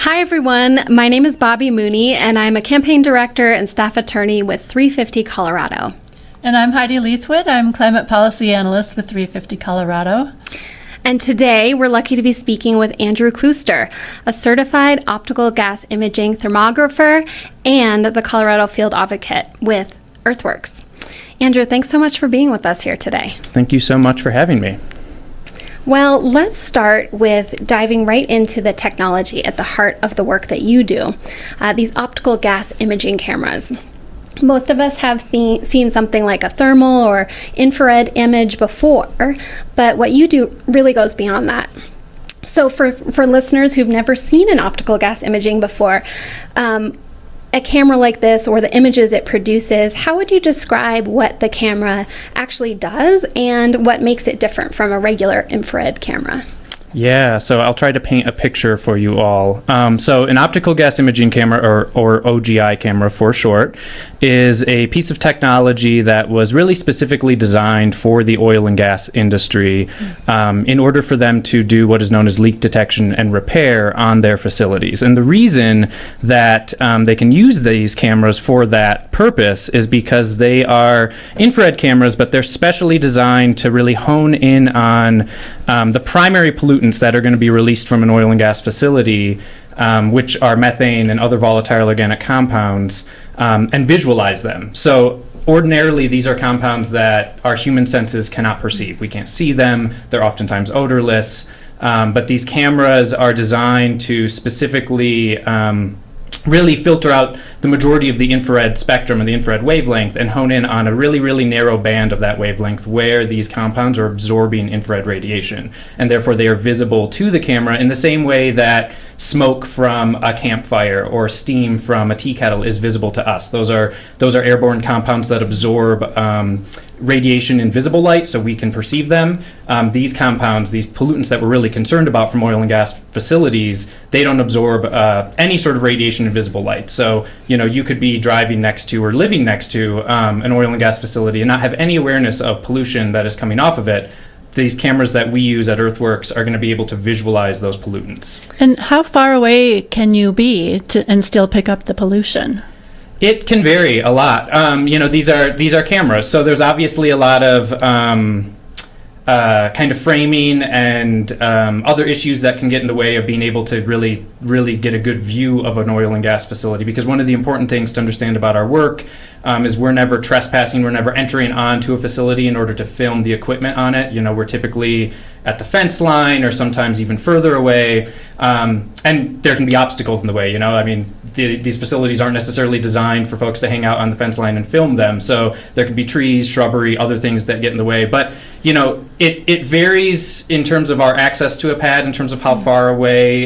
Hi everyone, my name is Bobbie Mooney and I'm a campaign director and staff attorney with 350 Colorado. And I'm Heidi Leathwood. I'm climate policy analyst with 350 Colorado. And today we're lucky to be speaking with Andrew Klooster, a certified optical gas imaging thermographer and the Colorado field advocate with Earthworks. Andrew, thanks so much for being with us here today. Thank you so much for having me. Well, let's start with diving right into the technology at the heart of the work that you do, these optical gas imaging cameras. Most of us have seen something like a thermal or infrared image before, but what you do really goes beyond that. So for listeners who've never seen an optical gas imaging before, a camera like this or the images it produces, how would you describe what the camera actually does and what makes it different from a regular infrared camera? Yeah, so I'll try to paint a picture for you all. So an optical gas imaging camera, or OGI camera for short, is a piece of technology that was really specifically designed for the oil and gas industry in order for them to do what is known as leak detection and repair on their facilities. And the reason that they can use these cameras for that purpose is because they are infrared cameras, but they're specially designed to really hone in on the primary pollutants that are going to be released from an oil and gas facility, which are methane and other volatile organic compounds, and visualize them. So ordinarily, these are compounds that our human senses cannot perceive. We can't see them. They're oftentimes odorless. But these cameras are designed to specifically really filter out the majority of the infrared spectrum and the infrared wavelength and hone in on a really, really narrow band of that wavelength where these compounds are absorbing infrared radiation. And therefore they are visible to the camera in the same way that smoke from a campfire or steam from a tea kettle is visible to us. Those are airborne compounds that absorb radiation in visible light so we can perceive them. These compounds, these pollutants that we're really concerned about from oil and gas facilities, they don't absorb any sort of radiation in visible light. So, you could be driving next to or living next to an oil and gas facility and not have any awareness of pollution that is coming off of it. These cameras that we use at Earthworks are going to be able to visualize those pollutants. And how far away can you be and still pick up the pollution? It can vary a lot. These are cameras, so there's obviously a lot of kind of framing and other issues that can get in the way of being able to really get a good view of an oil and gas facility. Because one of the important things to understand about our work is we're never trespassing, we're never entering onto a facility in order to film the equipment on it. We're typically at the fence line or sometimes even further away, and there can be obstacles in the way. These facilities aren't necessarily designed for folks to hang out on the fence line and film them, so there could be trees, shrubbery, other things that get in the way. But it varies in terms of our access to a pad, in terms of how far away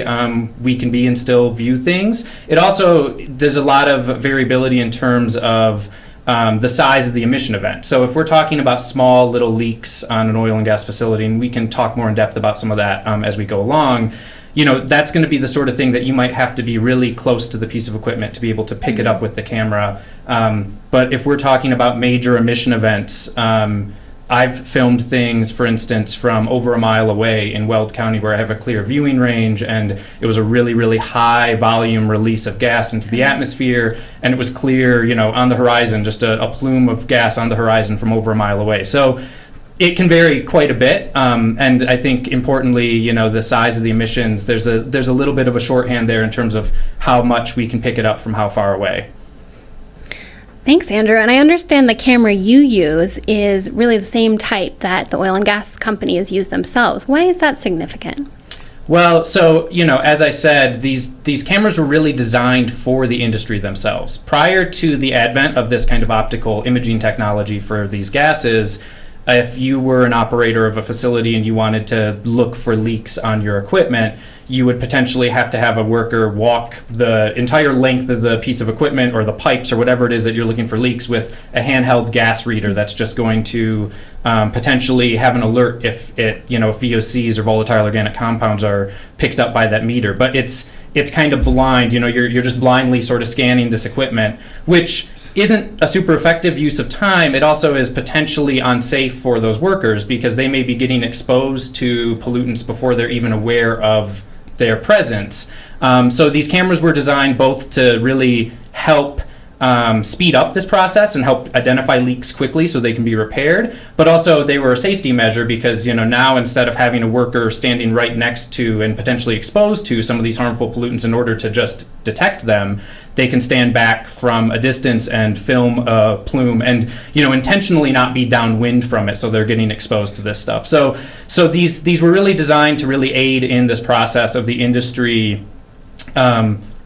we can be and still view things. There's a lot of variability in terms of the size of the emission event. So if we're talking about small little leaks on an oil and gas facility, and we can talk more in depth about some of that as we go along, that's going to be the sort of thing that you might have to be really close to the piece of equipment to be able to pick it up with the camera. But if we're talking about major emission events, I've filmed things, for instance, from over a mile away in Weld County where I have a clear viewing range, and it was a really, really high volume release of gas into the atmosphere, and it was clear, on the horizon, just a plume of gas on the horizon from over a mile away. So it can vary quite a bit, and I think importantly, the size of the emissions, there's a little bit of a shorthand there in terms of how much we can pick it up from how far away. Thanks, Andrew. And I understand the camera you use is really the same type that the oil and gas companies use themselves. Why is that significant? Well, so, as I said, these cameras were really designed for the industry themselves. Prior to the advent of this kind of optical imaging technology for these gases, if you were an operator of a facility and you wanted to look for leaks on your equipment, you would potentially have to have a worker walk the entire length of the piece of equipment or the pipes or whatever it is that you're looking for leaks with a handheld gas reader that's just going to potentially have an alert if VOCs or volatile organic compounds are picked up by that meter. But it's kind of blind. You're just blindly sort of scanning this equipment, which isn't a super effective use of time. It also is potentially unsafe for those workers because they may be getting exposed to pollutants before they're even aware of their presence. So these cameras were designed both to really help speed up this process and help identify leaks quickly so they can be repaired, but also they were a safety measure because, now instead of having a worker standing right next to and potentially exposed to some of these harmful pollutants in order to just detect them, they can stand back from a distance and film a plume and, intentionally not be downwind from it, so they're getting exposed to this stuff. So these were really designed to really aid in this process of the industry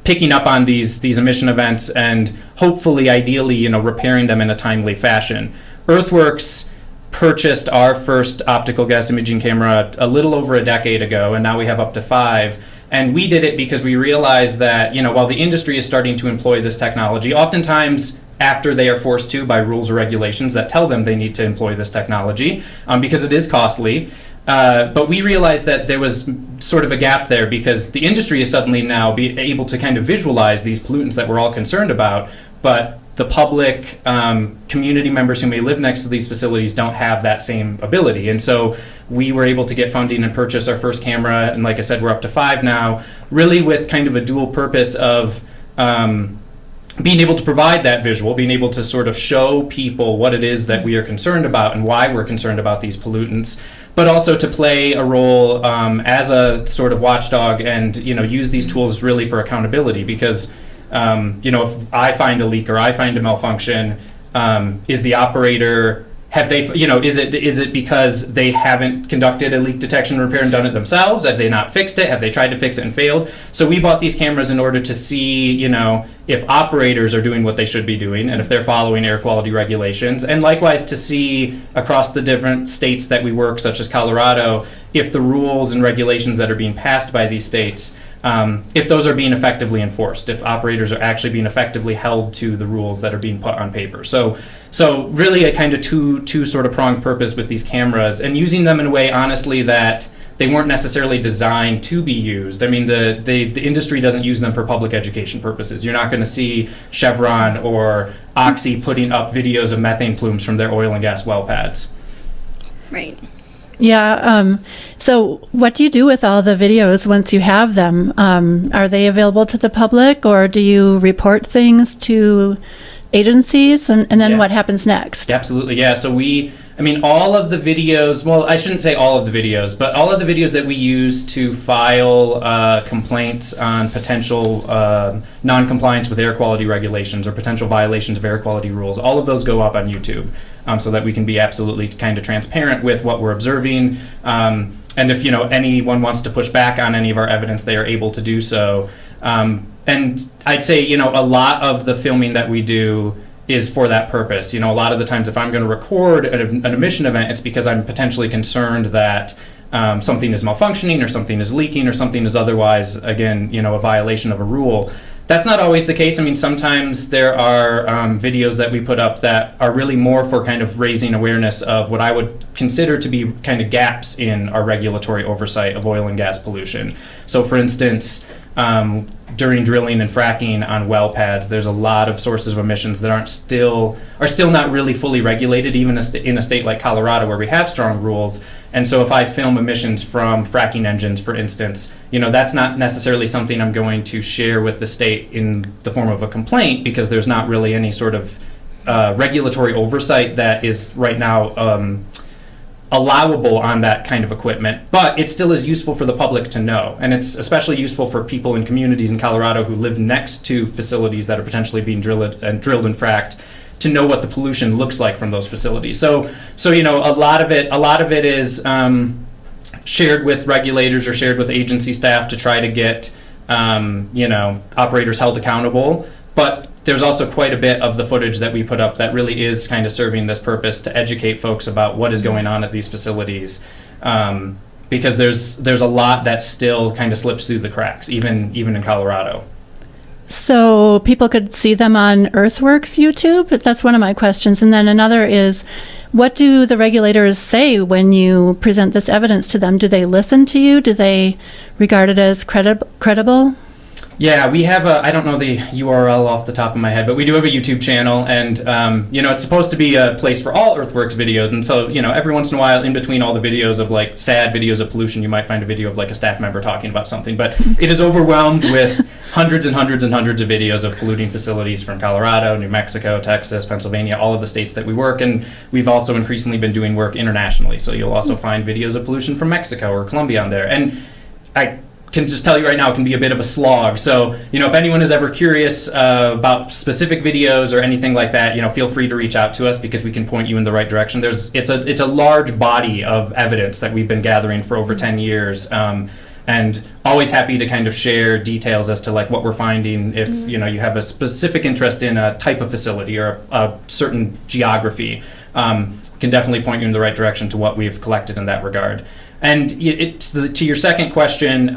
picking up on these emission events and hopefully, ideally, repairing them in a timely fashion. Earthworks purchased our first optical gas imaging camera a little over a decade ago, and now we have up to 5. And we did it because we realized that, while the industry is starting to employ this technology, oftentimes after they are forced to by rules or regulations that tell them they need to employ this technology, because it is costly. But we realized that there was sort of a gap there because the industry is suddenly now be able to kind of visualize these pollutants that we're all concerned about, but the public, community members who may live next to these facilities don't have that same ability. And so we were able to get funding and purchase our first camera, and like I said, we're up to 5 now, really with kind of a dual purpose of being able to provide that visual, being able to sort of show people what it is that we are concerned about and why we're concerned about these pollutants, but also to play a role as a sort of watchdog and use these tools really for accountability. Because if I find a leak or I find a malfunction, is the operator, have they, is it because they haven't conducted a leak detection repair and done it themselves? Have they not fixed it? Have they tried to fix it and failed? So we bought these cameras in order to see, if operators are doing what they should be doing and if they're following air quality regulations, and likewise to see across the different states that we work, such as Colorado, if the rules and regulations that are being passed by these states, if those are being effectively enforced, if operators are actually being effectively held to the rules that are being put on paper. So really a kind of two sort of pronged purpose with these cameras, and using them in a way, honestly, that they weren't necessarily designed to be used. I mean, the industry doesn't use them for public education purposes. You're not going to see Chevron or Oxy putting up videos of methane plumes from their oil and gas well pads. Right. Yeah. So what do you do with all the videos once you have them? Are they available to the public, or do you report things to agencies, and then what happens next? Absolutely, yeah. So all of the videos, well, I shouldn't say all of the videos, but all of the videos that we use to file complaints on potential non-compliance with air quality regulations or potential violations of air quality rules, all of those go up on YouTube, so that we can be absolutely kind of transparent with what we're observing. And if anyone wants to push back on any of our evidence, they are able to do so. And I'd say, a lot of the filming that we do is for that purpose. A lot of the times if I'm going to record an emission event, it's because I'm potentially concerned that something is malfunctioning or something is leaking or something is otherwise, again, a violation of a rule. That's not always the case. I mean, sometimes there are videos that we put up that are really more for kind of raising awareness of what I would consider to be kind of gaps in our regulatory oversight of oil and gas pollution. So for instance, during drilling and fracking on well pads, there's a lot of sources of emissions that are still not really fully regulated, even in a state like Colorado where we have strong rules. And so if I film emissions from fracking engines, for instance, that's not necessarily something I'm going to share with the state in the form of a complaint, because there's not really any sort of regulatory oversight that is right now allowable on that kind of equipment, but it still is useful for the public to know. And it's especially useful for people in communities in Colorado who live next to facilities that are potentially being drilled and fracked, to know what the pollution looks like from those facilities. So a lot of it is shared with regulators or shared with agency staff to try to get operators held accountable. But there's also quite a bit of the footage that we put up that really is kind of serving this purpose to educate folks about what is going on at these facilities, because there's a lot that still kind of slips through the cracks, even in Colorado. So people could see them on Earthworks YouTube? That's one of my questions. And then another is, what do the regulators say when you present this evidence to them? Do they listen to you? Do they regard it as credible? Yeah, we have I don't know the URL off the top of my head, but we do have a YouTube channel, and it's supposed to be a place for all Earthworks videos, and so, every once in a while, in between all the videos of like sad videos of pollution, you might find a video of like a staff member talking about something, but it is overwhelmed with hundreds and hundreds and hundreds of videos of polluting facilities from Colorado, New Mexico, Texas, Pennsylvania, all of the states that we work, and we've also increasingly been doing work internationally, so you'll also find videos of pollution from Mexico or Colombia on there, and I can just tell you right now, it can be a bit of a slog. So, if anyone is ever curious about specific videos or anything like that, feel free to reach out to us because we can point you in the right direction. It's a large body of evidence that we've been gathering for over 10 years. And always happy to kind of share details as to like what we're finding if, you have a specific interest in a type of facility or a certain geography. Can definitely point you in the right direction to what we've collected in that regard. And to your second question,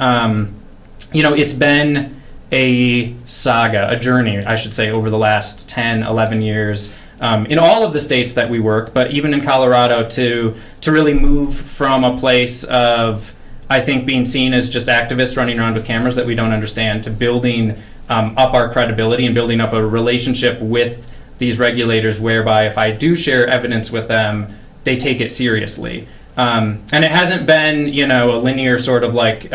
it's been a saga, a journey, I should say, over the last 10, 11 years in all of the states that we work, but even in Colorado to really move from a place of, I think, being seen as just activists running around with cameras that we don't understand to building up our credibility and building up a relationship with these regulators whereby if I do share evidence with them, they take it seriously. And it hasn't been, a linear sort of like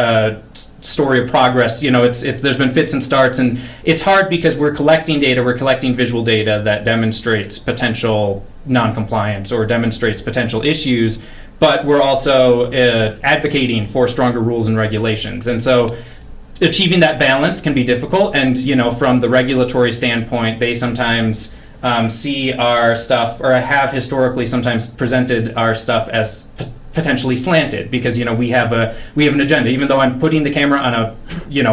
story of progress. There's been fits and starts, and it's hard because we're collecting data, we're collecting visual data that demonstrates potential noncompliance or demonstrates potential issues, but we're also advocating for stronger rules and regulations. And so achieving that balance can be difficult, and, from the regulatory standpoint, they sometimes see our stuff, or have historically sometimes presented our stuff as potentially slanted because we have an agenda. Even though I'm putting the camera on a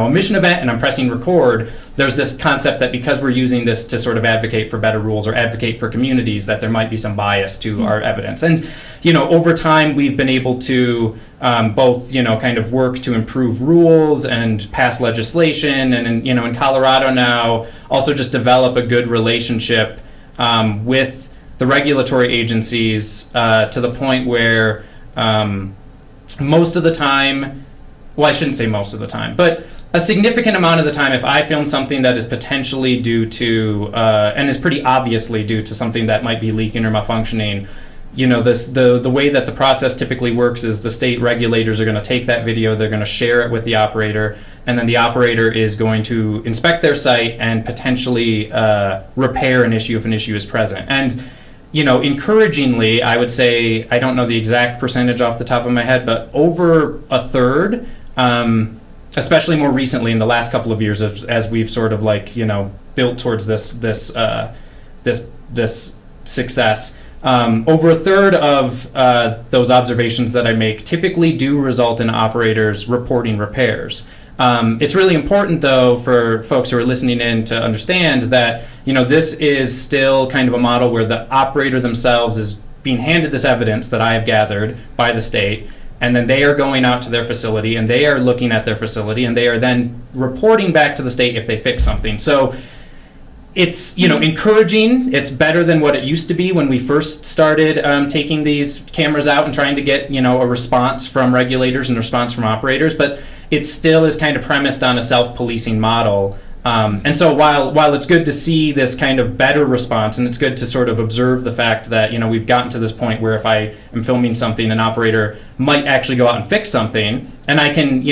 mission event and I'm pressing record, there's this concept that because we're using this to sort of advocate for better rules or advocate for communities, that there might be some bias to our evidence. And over time we've been able to both kind of work to improve rules and pass legislation, and in Colorado now also just develop a good relationship with the regulatory agencies to the point where most of the time, well, I shouldn't say most of the time, but a significant amount of the time, if I film something that is potentially due to, and is pretty obviously due to something that might be leaking or malfunctioning, the way that the process typically works is the state regulators are going to take that video, they're going to share it with the operator, and then the operator is going to inspect their site and potentially repair an issue if an issue is present. And encouragingly, I would say, I don't know the exact percentage off the top of my head, but over a third, especially more recently in the last couple of years, as we've sort of like built towards this success. Over a third of those observations that I make typically do result in operators reporting repairs. It's really important, though, for folks who are listening in to understand that this is still kind of a model where the operator themselves is being handed this evidence that I have gathered by the state, and then they are going out to their facility and they are looking at their facility and they are then reporting back to the state if they fix something. So it's encouraging. It's better than what it used to be when we first started taking these cameras out and trying to get a response from regulators and a response from operators, but it still is kind of premised on a self-policing model. And so while it's good to see this kind of better response, and it's good to sort of observe the fact that we've gotten to this point where if I am filming something, an operator might actually go out and fix something, and I can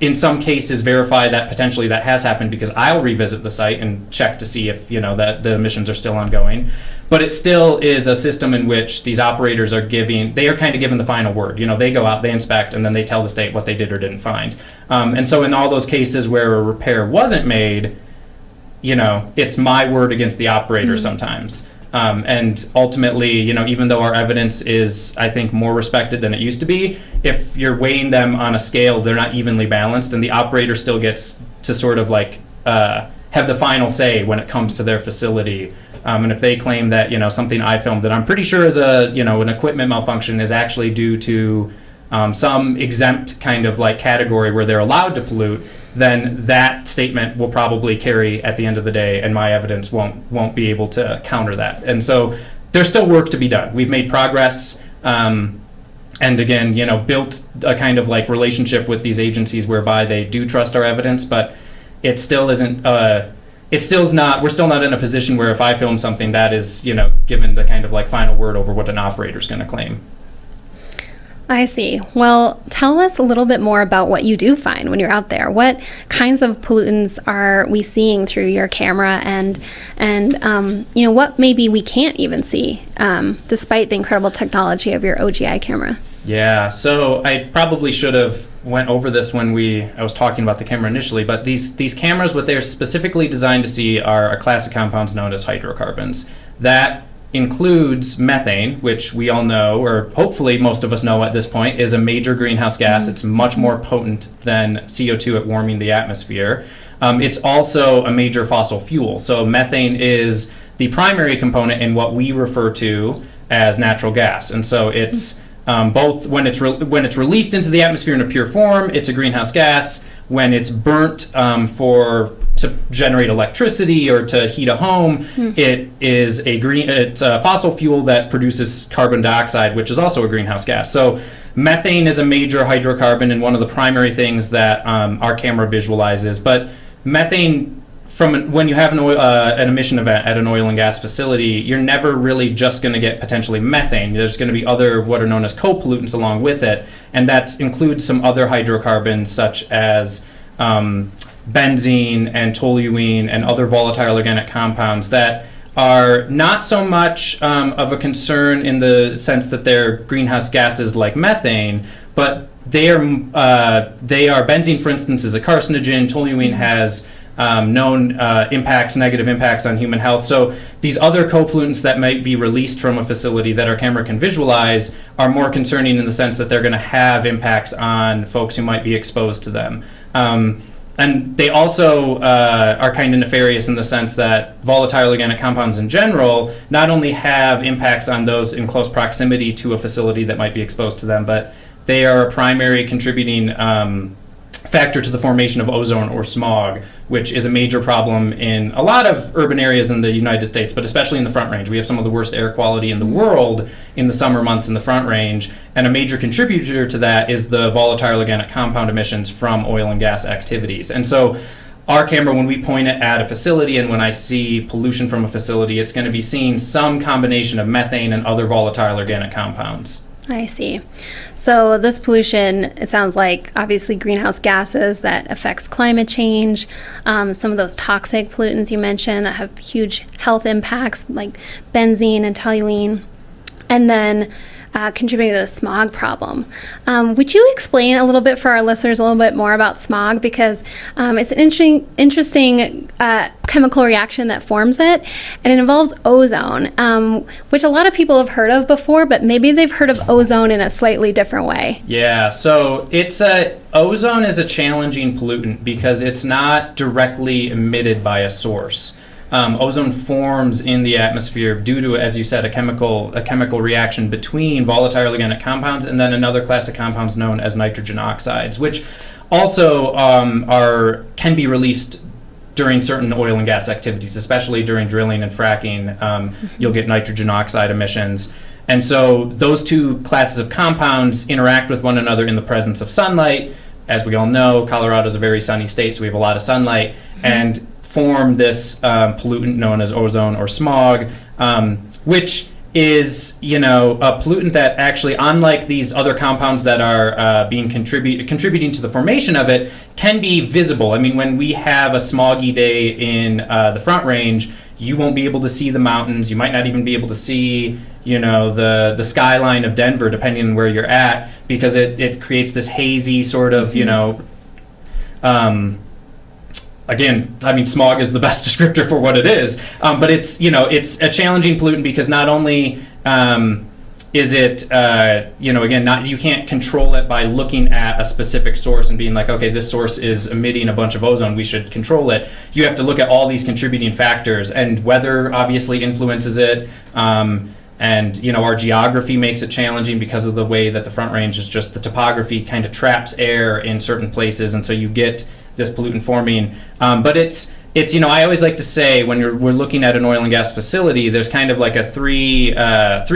in some cases verify that potentially that has happened because I'll revisit the site and check to see if that the emissions are still ongoing. But it still is a system in which these operators are kind of given the final word. They go out, they inspect, and then they tell the state what they did or didn't find. And so in all those cases where a repair wasn't made, it's my word against the operator sometimes. And ultimately, even though our evidence is, I think, more respected than it used to be, if you're weighing them on a scale, they're not evenly balanced, and the operator still gets to sort of like have the final say when it comes to their facility. And if they claim that something I filmed that I'm pretty sure is an equipment malfunction is actually due to some exempt kind of like category where they're allowed to pollute, then that statement will probably carry at the end of the day, and my evidence won't be able to counter that. And so there's still work to be done. We've made progress, and again, built a kind of like relationship with these agencies whereby they do trust our evidence, but it still isn't. It still is not. We're still not in a position where if I film something, that is, given the kind of like final word over what an operator is going to claim. I see. Well, tell us a little bit more about what you do find when you're out there. What kinds of pollutants are we seeing through your camera, and what maybe we can't even see, despite the incredible technology of your OGI camera? Yeah. So I probably should have went over this when I was talking about the camera initially, but these cameras, what they're specifically designed to see are a class of compounds known as hydrocarbons. That includes methane, which we all know, or hopefully most of us know at this point, is a major greenhouse gas. It's much more potent than CO2 at warming the atmosphere. It's also a major fossil fuel. So methane is the primary component in what we refer to as natural gas. And so it's both when it's released into the atmosphere in a pure form, it's a greenhouse gas. When it's burnt to generate electricity or to heat a home, it's a fossil fuel that produces carbon dioxide, which is also a greenhouse gas. So methane is a major hydrocarbon and one of the primary things that our camera visualizes. But methane, when you have an emission event at an oil and gas facility, you're never really just going to get potentially methane. There's going to be other what are known as co-pollutants along with it, and that includes some other hydrocarbons such as benzene and toluene and other volatile organic compounds that are not so much of a concern in the sense that they're greenhouse gases like methane, but they are benzene, for instance, is a carcinogen. Toluene has known negative impacts on human health. So these other co-pollutants that might be released from a facility that our camera can visualize are more concerning in the sense that they're going to have impacts on folks who might be exposed to them. And they also are kind of nefarious in the sense that volatile organic compounds in general not only have impacts on those in close proximity to a facility that might be exposed to them, but they are a primary contributing factor to the formation of ozone or smog, which is a major problem in a lot of urban areas in the United States, but especially in the Front Range. We have some of the worst air quality in the world in the summer months in the Front Range, and a major contributor to that is the volatile organic compound emissions from oil and gas activities. And so our camera, when we point it at a facility and when I see pollution from a facility, it's going to be seeing some combination of methane and other volatile organic compounds. I see. So this pollution, it sounds like obviously greenhouse gases that affects climate change, some of those toxic pollutants you mentioned that have huge health impacts like benzene and toluene, and then contributing to the smog problem. Would you explain a little bit for our listeners a little bit more about smog, because it's an interesting chemical reaction that forms it, and it involves ozone, which a lot of people have heard of before, but maybe they've heard of ozone in a slightly different way. Yeah, so ozone is a challenging pollutant because it's not directly emitted by a source. Ozone forms in the atmosphere due to, as you said, a chemical reaction between volatile organic compounds and then another class of compounds known as nitrogen oxides, which also can be released during certain oil and gas activities, especially during drilling and fracking. You'll get nitrogen oxide emissions. And so those two classes of compounds interact with one another in the presence of sunlight. As we all know, Colorado is a very sunny state, so we have a lot of sunlight, and form this pollutant known as ozone or smog, which is a pollutant that actually, unlike these other compounds that are contributing to the formation of it, can be visible. I mean, when we have a smoggy day in the Front Range, you won't be able to see the mountains. You might not even be able to see the skyline of Denver, depending on where you're at, because it creates this hazy sort of again, I mean, smog is the best descriptor for what it is, but it's a challenging pollutant because not only is it you can't control it by looking at a specific source and being like, okay, this source is emitting a bunch of ozone, we should control it. You have to look at all these contributing factors, and weather obviously influences it. And our geography makes it challenging because of the way that the Front Range is just, the topography kind of traps air in certain places, and so you get this pollutant forming. But it's I always like to say when we're looking at an oil and gas facility, there's kind of like a three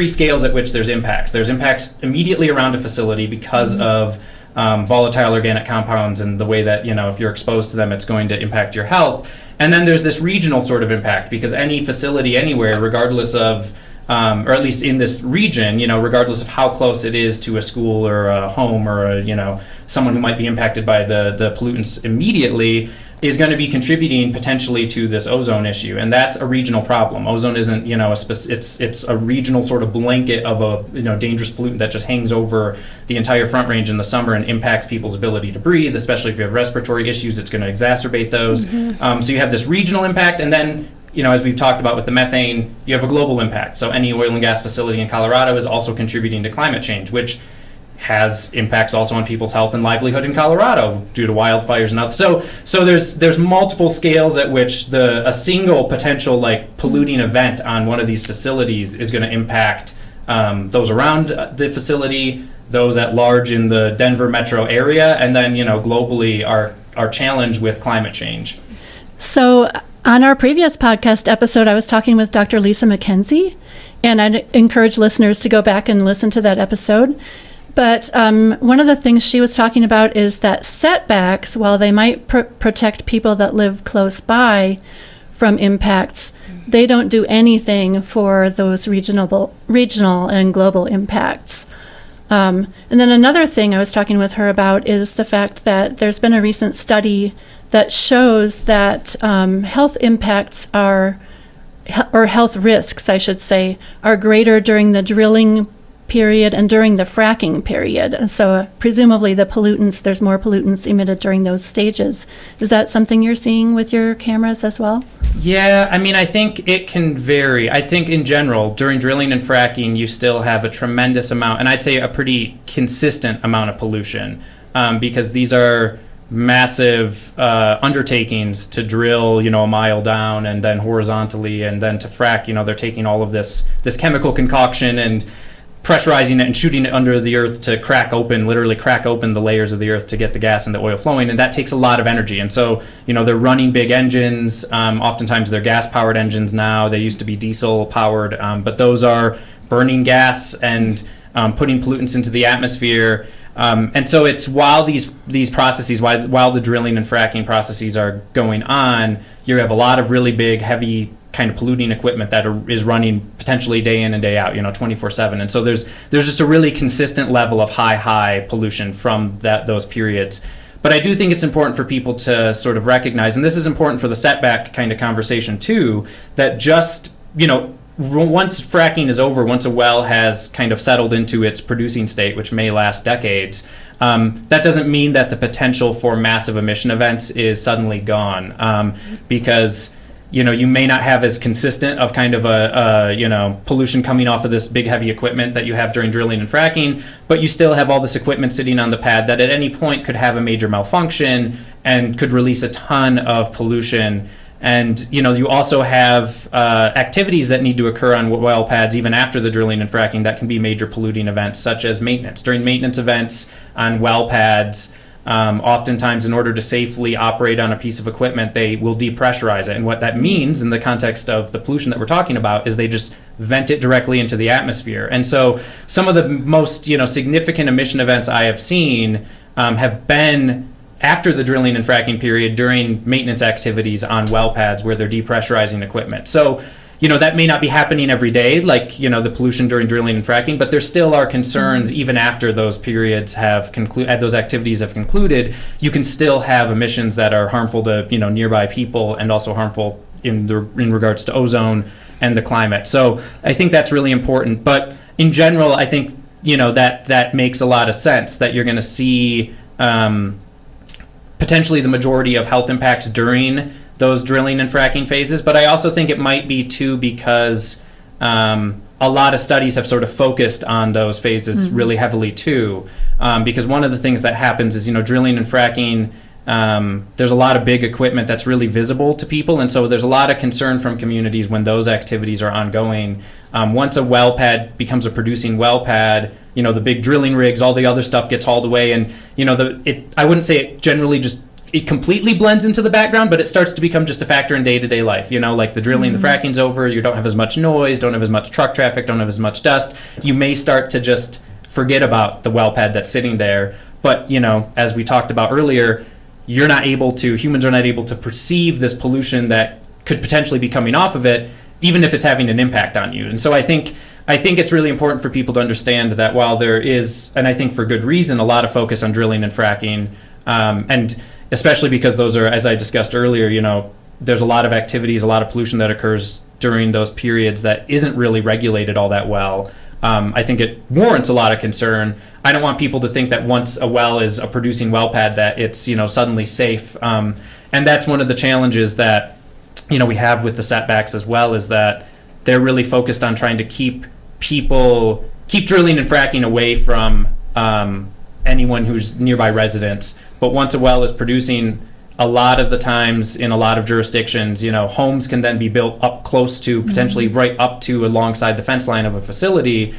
scales at which there's impacts. There's impacts immediately around a facility because of volatile organic compounds and the way that, if you're exposed to them, it's going to impact your health. And then there's this regional sort of impact, because any facility anywhere, regardless of, or at least in this region, regardless of how close it is to a school or a home or someone who might be impacted by the pollutants immediately, is going to be contributing potentially to this ozone issue, and that's a regional problem. Ozone isn't, it's a regional sort of blanket of a, dangerous pollutant that just hangs over the entire Front Range in the summer and impacts people's ability to breathe, especially if you have respiratory issues. It's going to exacerbate those. So you have this regional impact, and then, as we've talked about with the methane, you have a global impact. So any oil and gas facility in Colorado is also contributing to climate change, which has impacts also on people's health and livelihood in Colorado due to wildfires and others. So there's multiple scales at which a single potential polluting event on one of these facilities is going to impact those around the facility, those at large in the Denver metro area, and then globally our challenge with climate change. So on our previous podcast episode, I was talking with Dr. Lisa McKenzie, and I'd encourage listeners to go back and listen to that episode. But one of the things she was talking about is that setbacks, while they might protect people that live close by from impacts, they don't do anything for those regional and global impacts. And then another thing I was talking with her about is the fact that there's been a recent study that shows that health impacts or health risks, I should say, are greater during the drilling period and during the fracking period. And so presumably there's more pollutants emitted during those stages. Is that something you're seeing with your cameras as well? Yeah, I think it can vary. I think in general, during drilling and fracking, you still have a tremendous amount, and I'd say a pretty consistent amount of pollution, because these are massive undertakings to drill, a mile down and then horizontally, and then to frack, they're taking all of this chemical concoction and pressurizing it and shooting it under the earth to literally crack open the layers of the earth to get the gas and the oil flowing, and that takes a lot of energy. And so, they're running big engines. Oftentimes they're gas-powered engines now. They used to be diesel-powered, but those are burning gas and putting pollutants into the atmosphere. And so it's while these processes, while the drilling and fracking processes are going on, you have a lot of really big, heavy kind of polluting equipment that is running potentially day in and day out, 24/7. And so there's just a really consistent level of high pollution from those periods. But I do think it's important for people to sort of recognize, and this is important for the setback kind of conversation too, that just, once fracking is over, once a well has kind of settled into its producing state, which may last decades, that doesn't mean that the potential for massive emission events is suddenly gone, because you may not have as consistent of kind of a pollution coming off of this big heavy equipment that you have during drilling and fracking, but you still have all this equipment sitting on the pad that at any point could have a major malfunction and could release a ton of pollution. And you also have activities that need to occur on well pads even after the drilling and fracking that can be major polluting events, such as maintenance. During maintenance events on well pads, oftentimes in order to safely operate on a piece of equipment, they will depressurize it. And what that means in the context of the pollution that we're talking about is they just vent it directly into the atmosphere. And so some of the most significant emission events I have seen have been after the drilling and fracking period during maintenance activities on well pads where they're depressurizing equipment. So that may not be happening every day, like, the pollution during drilling and fracking, but there still are concerns even after those periods have concluded, those activities have concluded. You can still have emissions that are harmful to, nearby people and also harmful in regards to ozone and the climate. So I think that's really important. But in general, I think, that makes a lot of sense that you're going to see potentially the majority of health impacts during those drilling and fracking phases. But I also think it might be too because a lot of studies have sort of focused on those phases really heavily too, because one of the things that happens is, drilling and fracking, there's a lot of big equipment that's really visible to people, and so there's a lot of concern from communities when those activities are ongoing. Once a well pad becomes a producing well pad, the big drilling rigs, all the other stuff gets hauled away, and I wouldn't say it generally just it completely blends into the background, but it starts to become just a factor in day-to-day life. Like the drilling, the fracking's over, you don't have as much noise, don't have as much truck traffic, don't have as much dust. You may start to just forget about the well pad that's sitting there. But, as we talked about earlier, humans are not able to perceive this pollution that could potentially be coming off of it, even if it's having an impact on you. And so I think it's really important for people to understand that while there is, and I think for good reason, a lot of focus on drilling and fracking, and especially because those are, as I discussed earlier, there's a lot of activities, a lot of pollution that occurs during those periods that isn't really regulated all that well. I think it warrants a lot of concern. I don't want people to think that once a well is a producing well pad that it's suddenly safe. And that's one of the challenges that we have with the setbacks as well, is that they're really focused on trying to keep drilling and fracking away from anyone who's nearby residents. But once a well is producing, a lot of the times in a lot of jurisdictions, homes can then be built up close to, potentially right up to alongside the fence line of a facility,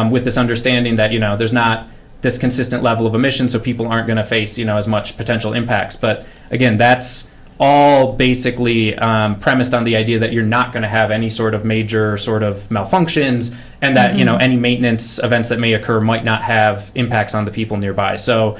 with this understanding that, there's not this consistent level of emission, so people aren't going to face, as much potential impacts. But again, that's all basically premised on the idea that you're not going to have any sort of major sort of malfunctions, and that, any maintenance events that may occur might not have impacts on the people nearby. So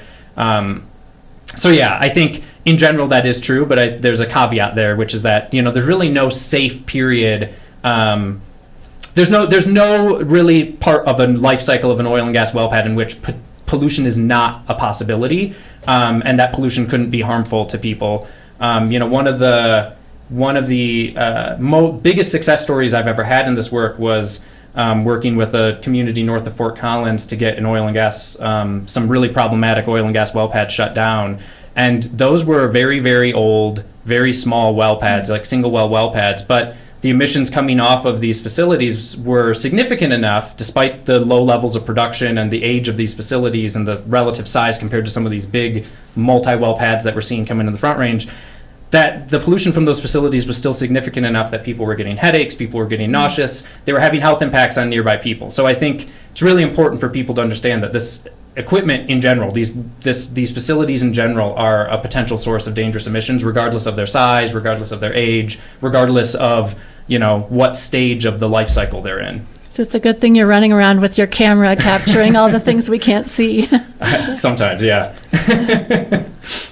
yeah, I think in general that is true, but there's a caveat there, which is that there's really no safe period. There's no really part of the life cycle of an oil and gas well pad in which pollution is not a possibility, and that pollution couldn't be harmful to people. One of the biggest success stories I've ever had in this work was working with a community north of Fort Collins to get an oil and gas, some really problematic oil and gas well pads shut down. And those were very, very old, very small well pads, like single well pads. But the emissions coming off of these facilities were significant enough, despite the low levels of production and the age of these facilities and the relative size compared to some of these big multi-well pads that we're seeing coming in the Front Range, that the pollution from those facilities was still significant enough that people were getting headaches, people were getting nauseous, they were having health impacts on nearby people. So I think it's really important for people to understand that this equipment in general, these facilities in general, are a potential source of dangerous emissions, regardless of their size, regardless of their age, regardless of what stage of the life cycle they're in. So it's a good thing you're running around with your camera capturing all the things we can't see. Sometimes, yeah.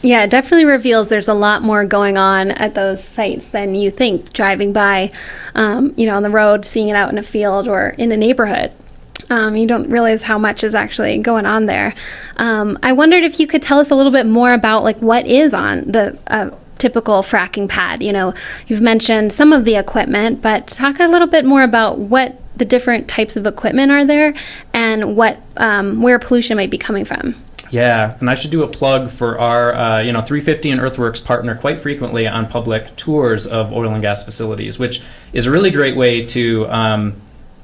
Yeah, it definitely reveals there's a lot more going on at those sites than you think, driving by, on the road, seeing it out in a field or in a neighborhood. You don't realize how much is actually going on there. I wondered if you could tell us a little bit more about what is on the typical fracking pad. You've mentioned some of the equipment, but talk a little bit more about what the different types of equipment are there and what where pollution might be coming from. Yeah, and I should do a plug for our 350 and Earthworks partner quite frequently on public tours of oil and gas facilities, which is a really great way to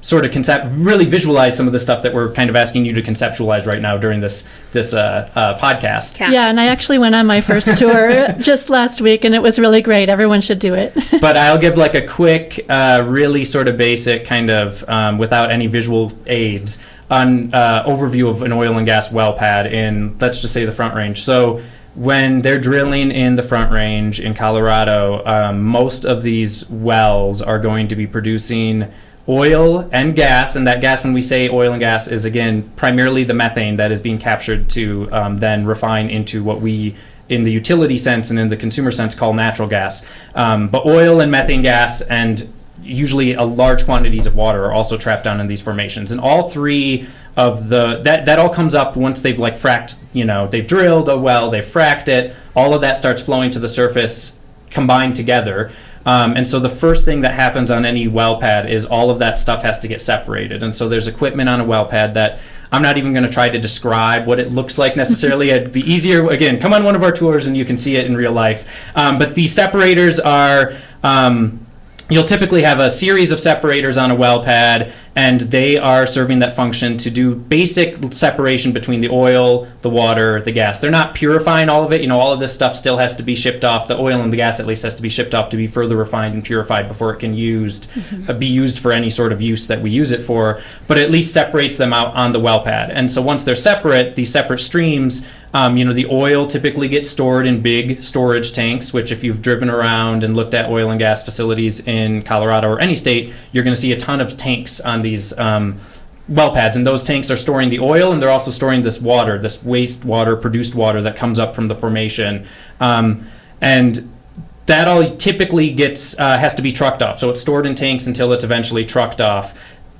sort of really visualize some of the stuff that we're kind of asking you to conceptualize right now during this podcast. Yeah, and I actually went on my first tour just last week, and it was really great. Everyone should do it. But I'll give a quick, really sort of basic kind of, without any visual aids, overview of an oil and gas well pad in, let's just say, the Front Range. So when they're drilling in the Front Range in Colorado, most of these wells are going to be producing oil and gas, and that gas, when we say oil and gas, is again primarily the methane that is being captured to then refine into what we, in the utility sense and in the consumer sense, call natural gas. But oil and methane gas and usually large quantities of water are also trapped down in these formations. And all three of that all comes up once they've fracked, they've drilled a well, they've fracked it, all of that starts flowing to the surface combined together. And so the first thing that happens on any well pad is all of that stuff has to get separated. And so there's equipment on a well pad that I'm not even going to try to describe what it looks like necessarily. It'd be easier, again, come on one of our tours and you can see it in real life. But these separators are, you'll typically have a series of separators on a well pad, and they are serving that function to do basic separation between the oil, the water, the gas. They're not purifying all of it. All of this stuff still has to be shipped off. The oil and the gas at least has to be shipped off to be further refined and purified before it can be used for any sort of use that we use it for, but it at least separates them out on the well pad. And so once they're separate, these separate streams, the oil typically gets stored in big storage tanks, which if you've driven around and looked at oil and gas facilities in Colorado or any state, you're going to see a ton of tanks on these well pads, and those tanks are storing the oil, and they're also storing this water, this wastewater, produced water that comes up from the formation. And that all typically gets has to be trucked off. So it's stored in tanks until it's eventually trucked off.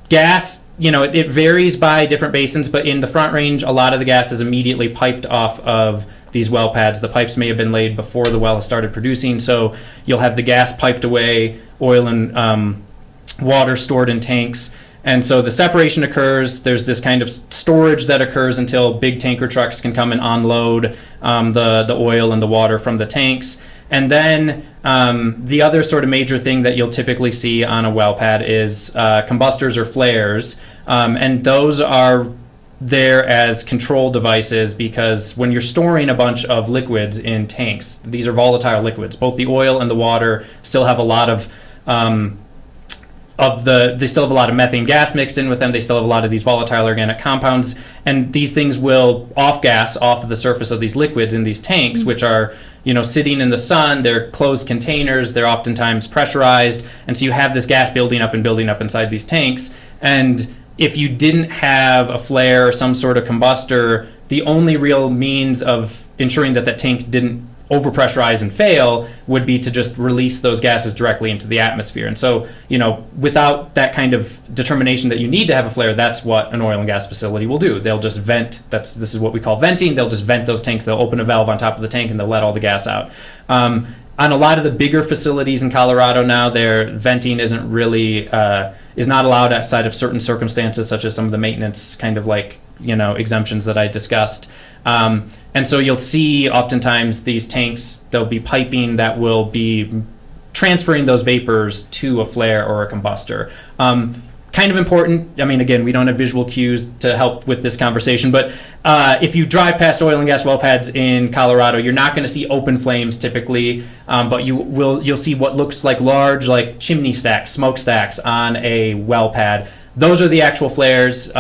Gas, it varies by different basins, but in the Front Range, a lot of the gas is immediately piped off of these well pads. The pipes may have been laid before the well has started producing, so you'll have the gas piped away, oil and water stored in tanks. And so the separation occurs. There's this kind of storage that occurs until big tanker trucks can come and unload the oil and the water from the tanks. And then the other sort of major thing that you'll typically see on a well pad is combustors or flares. And those are there as control devices, because when you're storing a bunch of liquids in tanks, these are volatile liquids. Both the oil and the water still have a lot of they still have a lot of methane gas mixed in with them. They still have a lot of these volatile organic compounds, and these things will off-gas off of the surface of these liquids in these tanks, which are sitting in the sun. They're closed containers. They're oftentimes pressurized, and so you have this gas building up inside these tanks. And if you didn't have a flare or some sort of combustor, the only real means of ensuring that tank didn't overpressurize and fail would be to just release those gases directly into the atmosphere. And so, without that kind of determination that you need to have a flare, that's what an oil and gas facility will do. They'll just vent. This is what we call venting. They'll just vent those tanks. They'll open a valve on top of the tank and they'll let all the gas out. On a lot of the bigger facilities in Colorado now, their venting isn't really is not allowed outside of certain circumstances, such as some of the maintenance kind of exemptions that I discussed. And so you'll see oftentimes these tanks, there'll be piping that will be transferring those vapors to a flare or a combustor. Kind of important. I mean, again, we don't have visual cues to help with this conversation, but if you drive past oil and gas well pads in Colorado, you're not going to see open flames typically, but you'll see what looks like large, chimney stacks, smokestacks on a well pad. Those are the actual flares.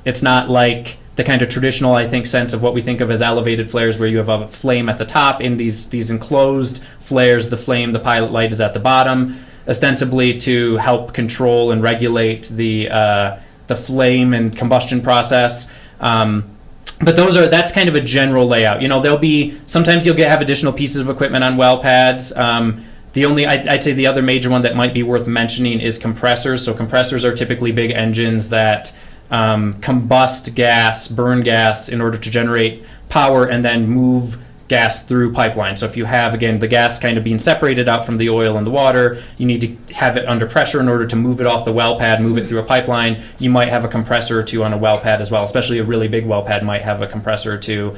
It's not like the kind of traditional, I think, sense of what we think of as elevated flares, where you have a flame at the top. In these enclosed flares, the pilot light is at the bottom, ostensibly to help control and regulate the flame and combustion process. But that's kind of a general layout. Sometimes you'll have additional pieces of equipment on well pads. I'd say the other major one that might be worth mentioning is compressors. So compressors are typically big engines that combust gas, burn gas in order to generate power and then move gas through pipelines. So if you have, again, the gas kind of being separated out from the oil and the water, you need to have it under pressure in order to move it off the well pad, move it through a pipeline. You might have a compressor or two on a well pad as well, especially a really big well pad might have a compressor or two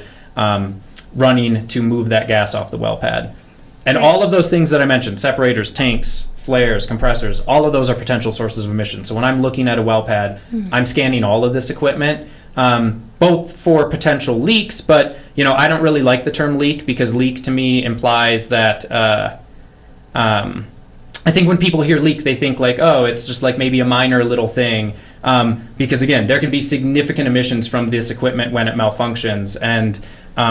running to move that gas off the well pad. And all of those things that I mentioned, separators, tanks, flares, compressors, all of those are potential sources of emissions. So when I'm looking at a well pad, I'm scanning all of this equipment, both for potential leaks, but I don't really like the term leak, because leak to me implies that I think when people hear leak, they think it's just maybe a minor little thing, because again, there can be significant emissions from this equipment when it malfunctions. And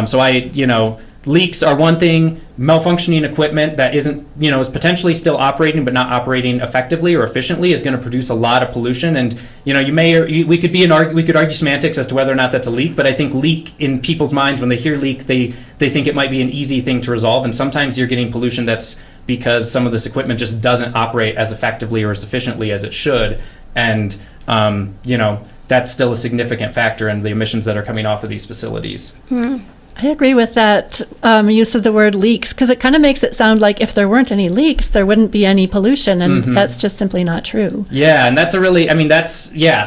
so leaks are one thing. Malfunctioning equipment that isn't, is potentially still operating but not operating effectively or efficiently is going to produce a lot of pollution. And we could argue semantics as to whether or not that's a leak. But I think leak, in people's minds, when they hear leak, they think it might be an easy thing to resolve. And sometimes you're getting pollution that's because some of this equipment just doesn't operate as effectively or as efficiently as it should. And that's still a significant factor in the emissions that are coming off of these facilities. I agree with that use of the word leaks, because it kind of makes it sound like if there weren't any leaks, there wouldn't be any pollution, and that's just simply not true. Yeah, and that's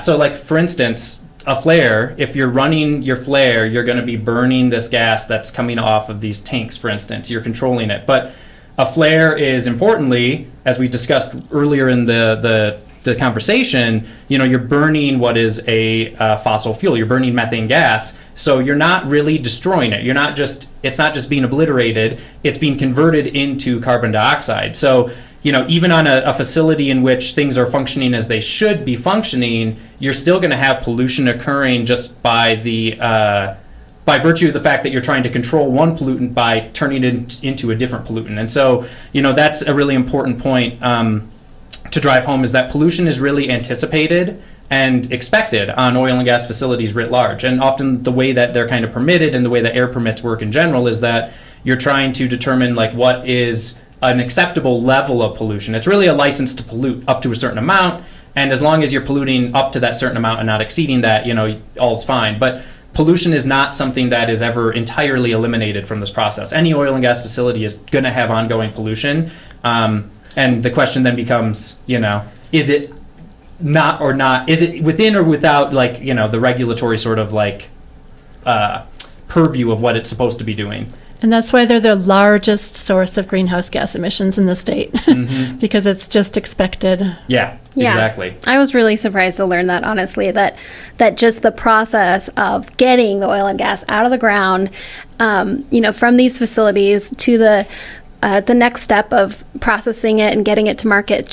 so for instance, a flare, if you're running your flare, you're going to be burning this gas that's coming off of these tanks, for instance. You're controlling it. But a flare is, importantly, as we discussed earlier in the conversation, you're burning what is a fossil fuel. You're burning methane gas, so you're not really destroying it. It's not just being obliterated. It's being converted into carbon dioxide. So even on a facility in which things are functioning as they should be functioning, you're still going to have pollution occurring just by virtue of the fact that you're trying to control one pollutant by turning it into a different pollutant. And so that's a really important point to drive home, is that pollution is really anticipated and expected on oil and gas facilities writ large. And often the way that they're kind of permitted and the way that air permits work in general is that you're trying to determine like what is an acceptable level of pollution. It's really a license to pollute up to a certain amount, and as long as you're polluting up to that certain amount and not exceeding that, all's fine. But pollution is not something that is ever entirely eliminated from this process. Any oil and gas facility is going to have ongoing pollution, and the question then becomes, is it not or not? Is it within or without, the regulatory sort of purview of what it's supposed to be doing? And that's why they're the largest source of greenhouse gas emissions in the state, because it's just expected. Yeah, exactly. I was really surprised to learn that, honestly, that just the process of getting the oil and gas out of the ground, from these facilities to the next step of processing it and getting it to market,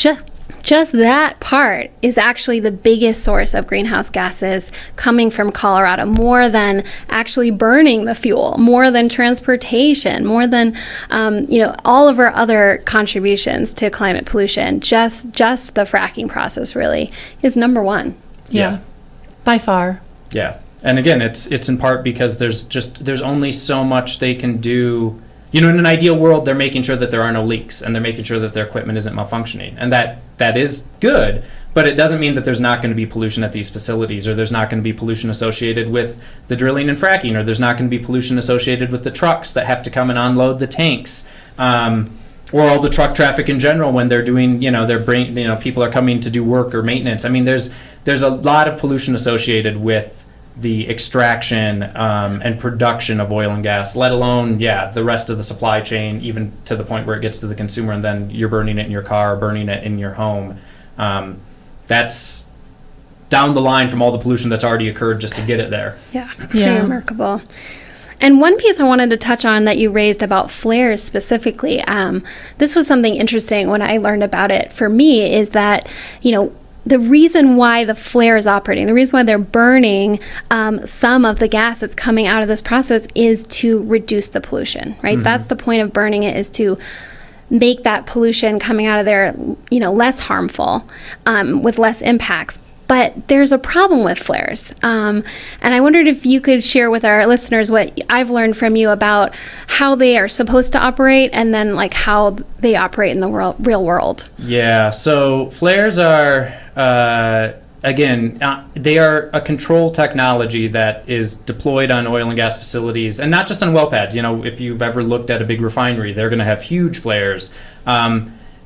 just that part is actually the biggest source of greenhouse gases coming from Colorado, more than actually burning the fuel, more than transportation, more than all of our other contributions to climate pollution. Just the fracking process really is number one. Yeah, by far. Yeah, and again, it's in part because there's only so much they can do. In an ideal world, they're making sure that there are no leaks, and they're making sure that their equipment isn't malfunctioning, and that is good, but it doesn't mean that there's not going to be pollution at these facilities, or there's not going to be pollution associated with the drilling and fracking, or there's not going to be pollution associated with the trucks that have to come and unload the tanks, or all the truck traffic in general when they're doing, people are coming to do work or maintenance. I mean, there's a lot of pollution associated with the extraction and production of oil and gas, let alone, the rest of the supply chain, even to the point where it gets to the consumer and then you're burning it in your car, burning it in your home. That's down the line from all the pollution that's already occurred just to get it there. Yeah, pretty remarkable. And one piece I wanted to touch on that you raised about flares specifically, this was something interesting when I learned about it for me, is that, the reason why the flare is operating, the reason why they're burning some of the gas that's coming out of this process is to reduce the pollution, right? Mm-hmm. That's the point of burning it, is to make that pollution coming out of there, less harmful, with less impacts. But there's a problem with flares. And I wondered if you could share with our listeners what I've learned from you about how they are supposed to operate, and then how they operate in the real world. Yeah, so flares are, they are a control technology that is deployed on oil and gas facilities, and not just on well pads. If you've ever looked at a big refinery, they're going to have huge flares.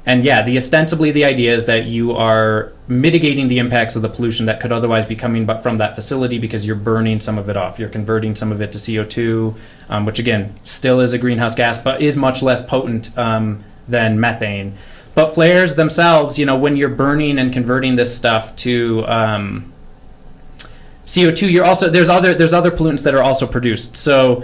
Ostensibly the idea is that you are mitigating the impacts of the pollution that could otherwise be coming from that facility, because you're burning some of it off. You're converting some of it to CO2, which again still is a greenhouse gas, but is much less potent than methane. But flares themselves, when you're burning and converting this stuff to CO2, there's other pollutants that are also produced. So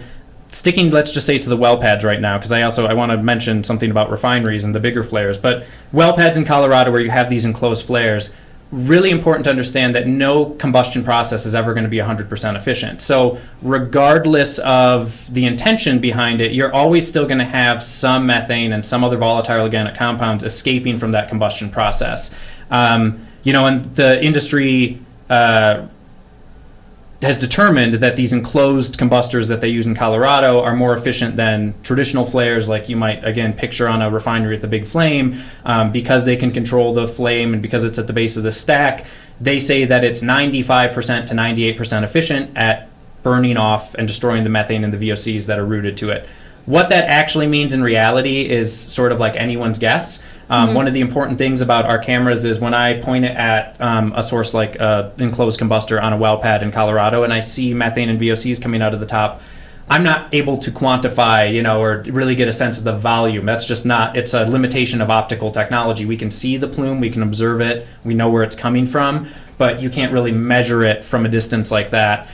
sticking, let's just say, to the well pads right now, because I want to mention something about refineries and the bigger flares, but well pads in Colorado where you have these enclosed flares, really important to understand that no combustion process is ever going to be 100% efficient. So regardless of the intention behind it, you're always still going to have some methane and some other volatile organic compounds escaping from that combustion process. And the industry has determined that these enclosed combustors that they use in Colorado are more efficient than traditional flares, like you might, again, picture on a refinery with a big flame, because they can control the flame and because it's at the base of the stack. They say that it's 95% to 98% efficient at burning off and destroying the methane and the VOCs that are rooted to it. What that actually means in reality is sort of like anyone's guess. One of the important things about our cameras is when I point it at a source like an enclosed combustor on a well pad in Colorado and I see methane and VOCs coming out of the top, I'm not able to quantify, or really get a sense of the volume. That's just not, it's a limitation of optical technology. We can see the plume, we can observe it, we know where it's coming from, but you can't really measure it from a distance like that.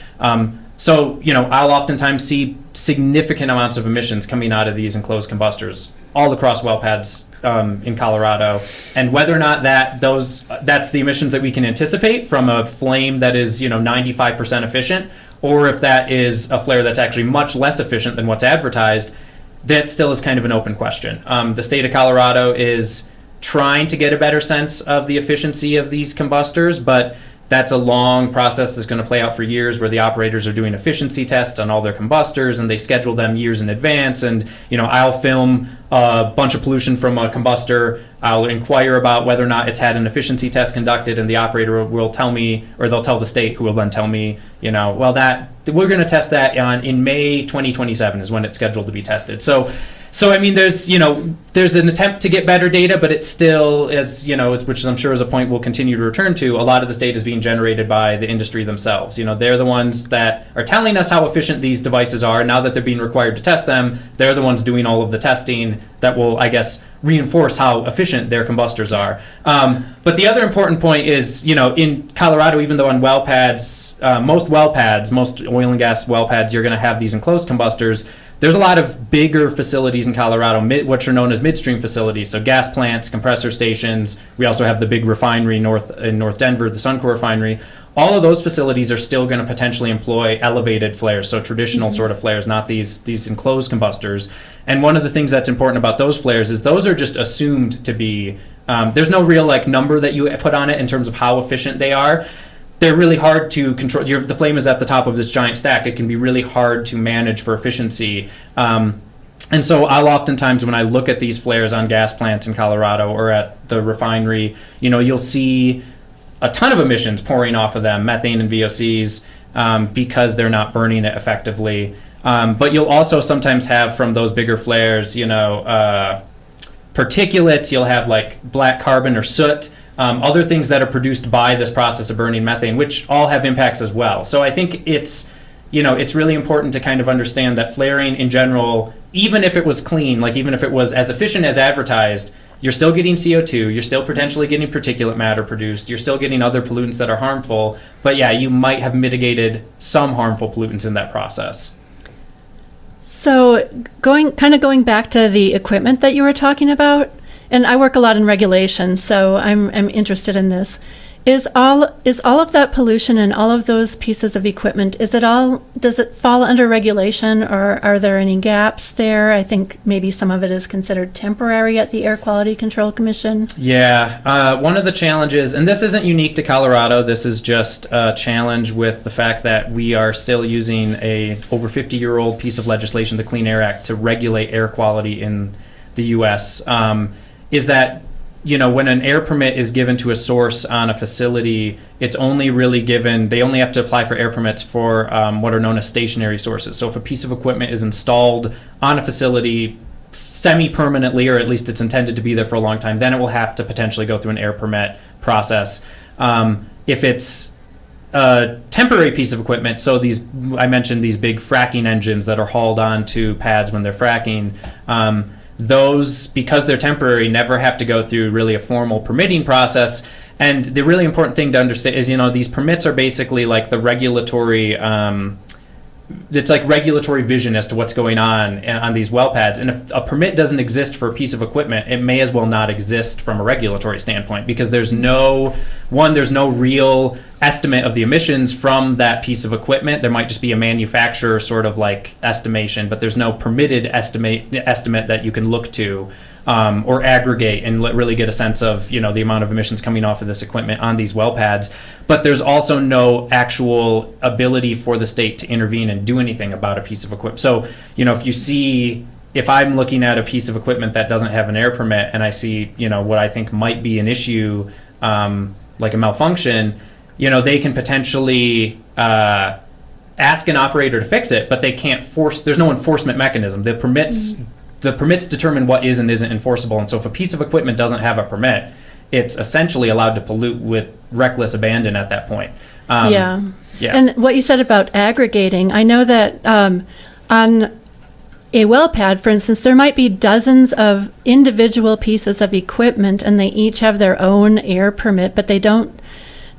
So, I'll oftentimes see significant amounts of emissions coming out of these enclosed combustors all across well pads in Colorado. And whether or not that's the emissions that we can anticipate from a flame that is, 95% efficient, or if that is a flare that's actually much less efficient than what's advertised, that still is kind of an open question. The state of Colorado is trying to get a better sense of the efficiency of these combustors, but That's a long process that's going to play out for years, where the operators are doing efficiency tests on all their combustors, and they schedule them years in advance. And I'll film a bunch of pollution from a combustor. I'll inquire about whether or not it's had an efficiency test conducted, and the operator will tell me, or they'll tell the state, who will then tell me, well, that we're going to test that in May 2027 is when it's scheduled to be tested. So I mean, there's an attempt to get better data, but it still is, which I'm sure is a point we'll continue to return to. A lot of this data is being generated by the industry themselves. They're the ones that are telling us how efficient these devices are. Now that they're being required to test them, they're the ones doing all of the testing that will, I guess, reinforce how efficient their combustors are. But the other important point is, in Colorado, even though on well pads, most oil and gas well pads, you're going to have these enclosed combustors. There's a lot of bigger facilities in Colorado, which are known as midstream facilities, so gas plants, compressor stations. We also have the big refinery in North Denver, the Suncor refinery. All of those facilities are still going to potentially employ elevated flares, so traditional sort of flares, not these enclosed combustors. And one of the things that's important about those flares is those are just assumed to be, there's no real number that you put on it in terms of how efficient they are. They're really hard to control. The flame is at the top of this giant stack. It can be really hard to manage for efficiency. And so I'll oftentimes, when I look at these flares on gas plants in Colorado or at the refinery, you'll see a ton of emissions pouring off of them, methane and VOCs, because they're not burning it effectively. But you'll also sometimes have from those bigger flares, particulates. You'll have black carbon or soot. Other things that are produced by this process of burning methane, which all have impacts as well. So I think it's really important to kind of understand that flaring in general, even if it was clean, even if it was as efficient as advertised, you're still getting CO2, you're still potentially getting particulate matter produced, you're still getting other pollutants that are harmful, but yeah, you might have mitigated some harmful pollutants in that process. So going back to the equipment that you were talking about, and I work a lot in regulation, so I'm interested in this. Is all of that pollution and all of those pieces of equipment, does it fall under regulation, or are there any gaps there? I think maybe some of it is considered temporary at the Air Quality Control Commission. Yeah, one of the challenges, and this isn't unique to Colorado, this is just a challenge with the fact that we are still using a over 50-year-old piece of legislation, the Clean Air Act, to regulate air quality in the U.S., is that when an air permit is given to a source on a facility, it's only really given, they only have to apply for air permits for what are known as stationary sources. So if a piece of equipment is installed on a facility semi-permanently, or at least it's intended to be there for a long time, then it will have to potentially go through an air permit process. If it's a temporary piece of equipment, so I mentioned these big fracking engines that are hauled onto pads when they're fracking, those, because they're temporary, never have to go through really a formal permitting process. And the really important thing to understand is, these permits are basically like the regulatory, it's like regulatory vision as to what's going on these well pads. And if a permit doesn't exist for a piece of equipment, it may as well not exist from a regulatory standpoint, because there's no real estimate of the emissions from that piece of equipment. There might just be a manufacturer sort of estimation, but there's no permitted estimate that you can look to or aggregate and really get a sense of the amount of emissions coming off of this equipment on these well pads. But there's also no actual ability for the state to intervene and do anything about a piece of equipment. So if I'm looking at a piece of equipment that doesn't have an air permit, and I see what I think might be an issue, like a malfunction, they can potentially ask an operator to fix it, but they can't force. There's no enforcement mechanism. The permits determine what is and isn't enforceable. And so if a piece of equipment doesn't have a permit, it's essentially allowed to pollute with reckless abandon at that point. Yeah. And what you said about aggregating, I know that on a well pad, for instance, there might be dozens of individual pieces of equipment, and they each have their own air permit, but they don't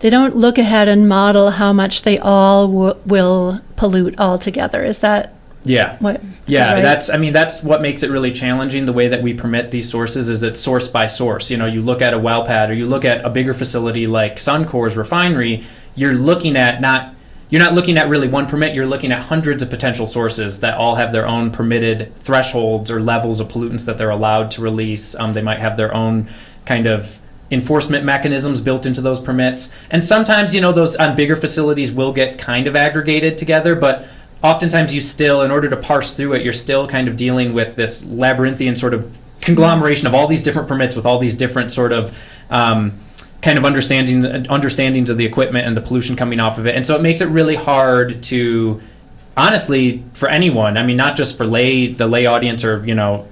look ahead and model how much they all will pollute altogether. Is that? Yeah. What, yeah, that right? That's what makes it really challenging. The way that we permit these sources is it's source by source. You look at a well pad, or you look at a bigger facility like Suncor's refinery, you're not looking at really one permit, you're looking at hundreds of potential sources that all have their own permitted thresholds or levels of pollutants that they're allowed to release. They might have their own kind of enforcement mechanisms built into those permits. And sometimes, those on bigger facilities will get kind of aggregated together, but oftentimes you still, in order to parse through it, you're still kind of dealing with this labyrinthian sort of conglomeration of all these different permits with all these different sort of kind of understandings of the equipment and the pollution coming off of it. And so it makes it really hard to, honestly, for anyone, I mean, not just for the lay audience or,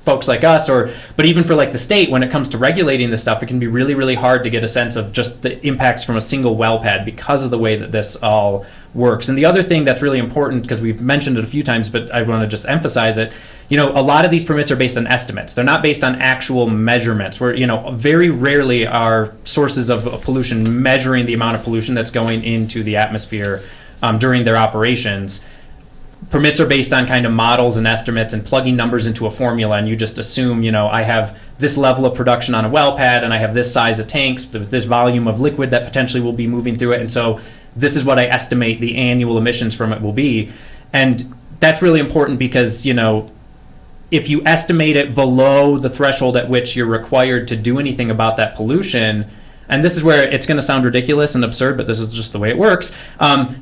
folks like us, but even for like the state, when it comes to regulating this stuff, it can be really, really hard to get a sense of just the impacts from a single well pad because of the way that this all works. And the other thing that's really important, because we've mentioned it a few times, but I want to just emphasize it, a lot of these permits are based on estimates. They're not based on actual measurements, where, very rarely are sources of pollution measuring the amount of pollution that's going into the atmosphere during their operations. Permits are based on kind of models and estimates and plugging numbers into a formula, and you just assume, I have this level of production on a well pad, and I have this size of tanks, this volume of liquid that potentially will be moving through it, and so this is what I estimate the annual emissions from it will be. And that's really important because, if you estimate it below the threshold at which you're required to do anything about that pollution, and this is where it's going to sound ridiculous and absurd, but this is just the way it works.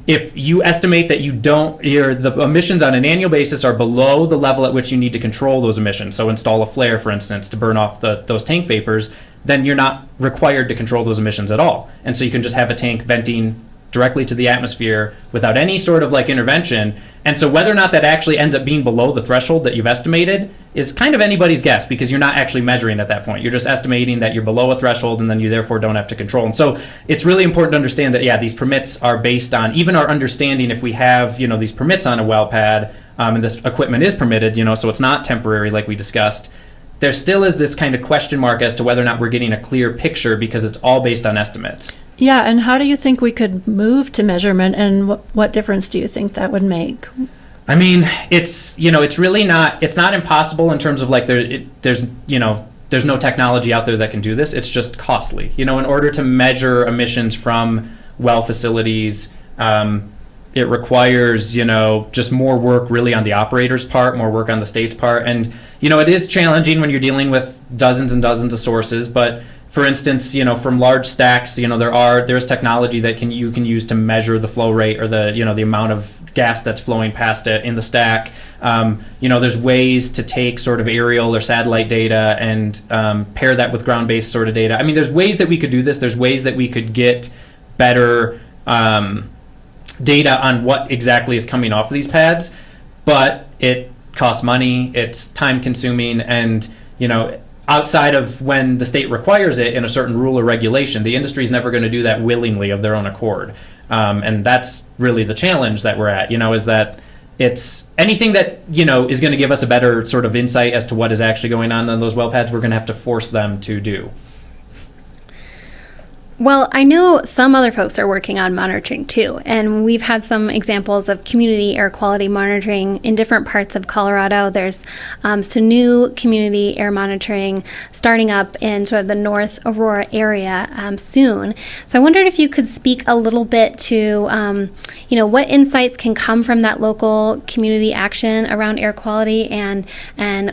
If you estimate that the emissions on an annual basis are below the level at which you need to control those emissions, so install a flare, for instance, to burn off those tank vapors, then you're not required to control those emissions at all. And so you can just have a tank venting directly to the atmosphere without any sort of like intervention. And so whether or not that actually ends up being below the threshold that you've estimated is kind of anybody's guess, because you're not actually measuring at that point. You're just estimating that you're below a threshold, and then you therefore don't have to control. And so it's really important to understand that, these permits are based on, even our understanding, if we have, these permits on a well pad, and this equipment is permitted, so it's not temporary like we discussed, there still is this kind of question mark as to whether or not we're getting a clear picture, because it's all based on estimates. Yeah, and how do you think we could move to measurement, and what difference do you think that would make? I mean, it's really not, it's not impossible in terms of like there's no technology out there that can do this. It's just costly. In order to measure emissions from well facilities, it requires, just more work really on the operator's part, more work on the state's part. And, it is challenging when you're dealing with dozens and dozens of sources, but for instance, from large stacks, there's technology that you can use to measure the flow rate or the amount of gas that's flowing past it in the stack. There's ways to take sort of aerial or satellite data and pair that with ground-based sort of data. I mean, there's ways that we could do this. There's ways that we could get better data on what exactly is coming off of these pads, but it costs money, it's time-consuming, and, outside of when the state requires it in a certain rule or regulation, the industry is never going to do that willingly of their own accord. And that's really the challenge that we're at, is that it's anything that, is going to give us a better sort of insight as to what is actually going on those well pads, we're going to have to force them to do. Well, I know some other folks are working on monitoring too, and we've had some examples of community air quality monitoring in different parts of Colorado. There's some new community air monitoring starting up in sort of the North Aurora area soon. So I wondered if you could speak a little bit to, what insights can come from that local community action around air quality and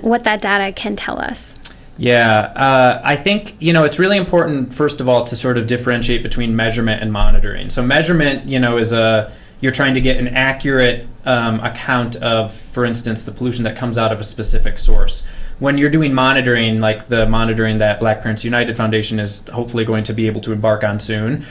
what that data can tell us. Yeah, I think, it's really important, first of all, to sort of differentiate between measurement and monitoring. So measurement, is you're trying to get an accurate account of, for instance, the pollution that comes out of a specific source. When you're doing monitoring, like the monitoring that Black Parents United Foundation is hopefully going to be able to embark on soon,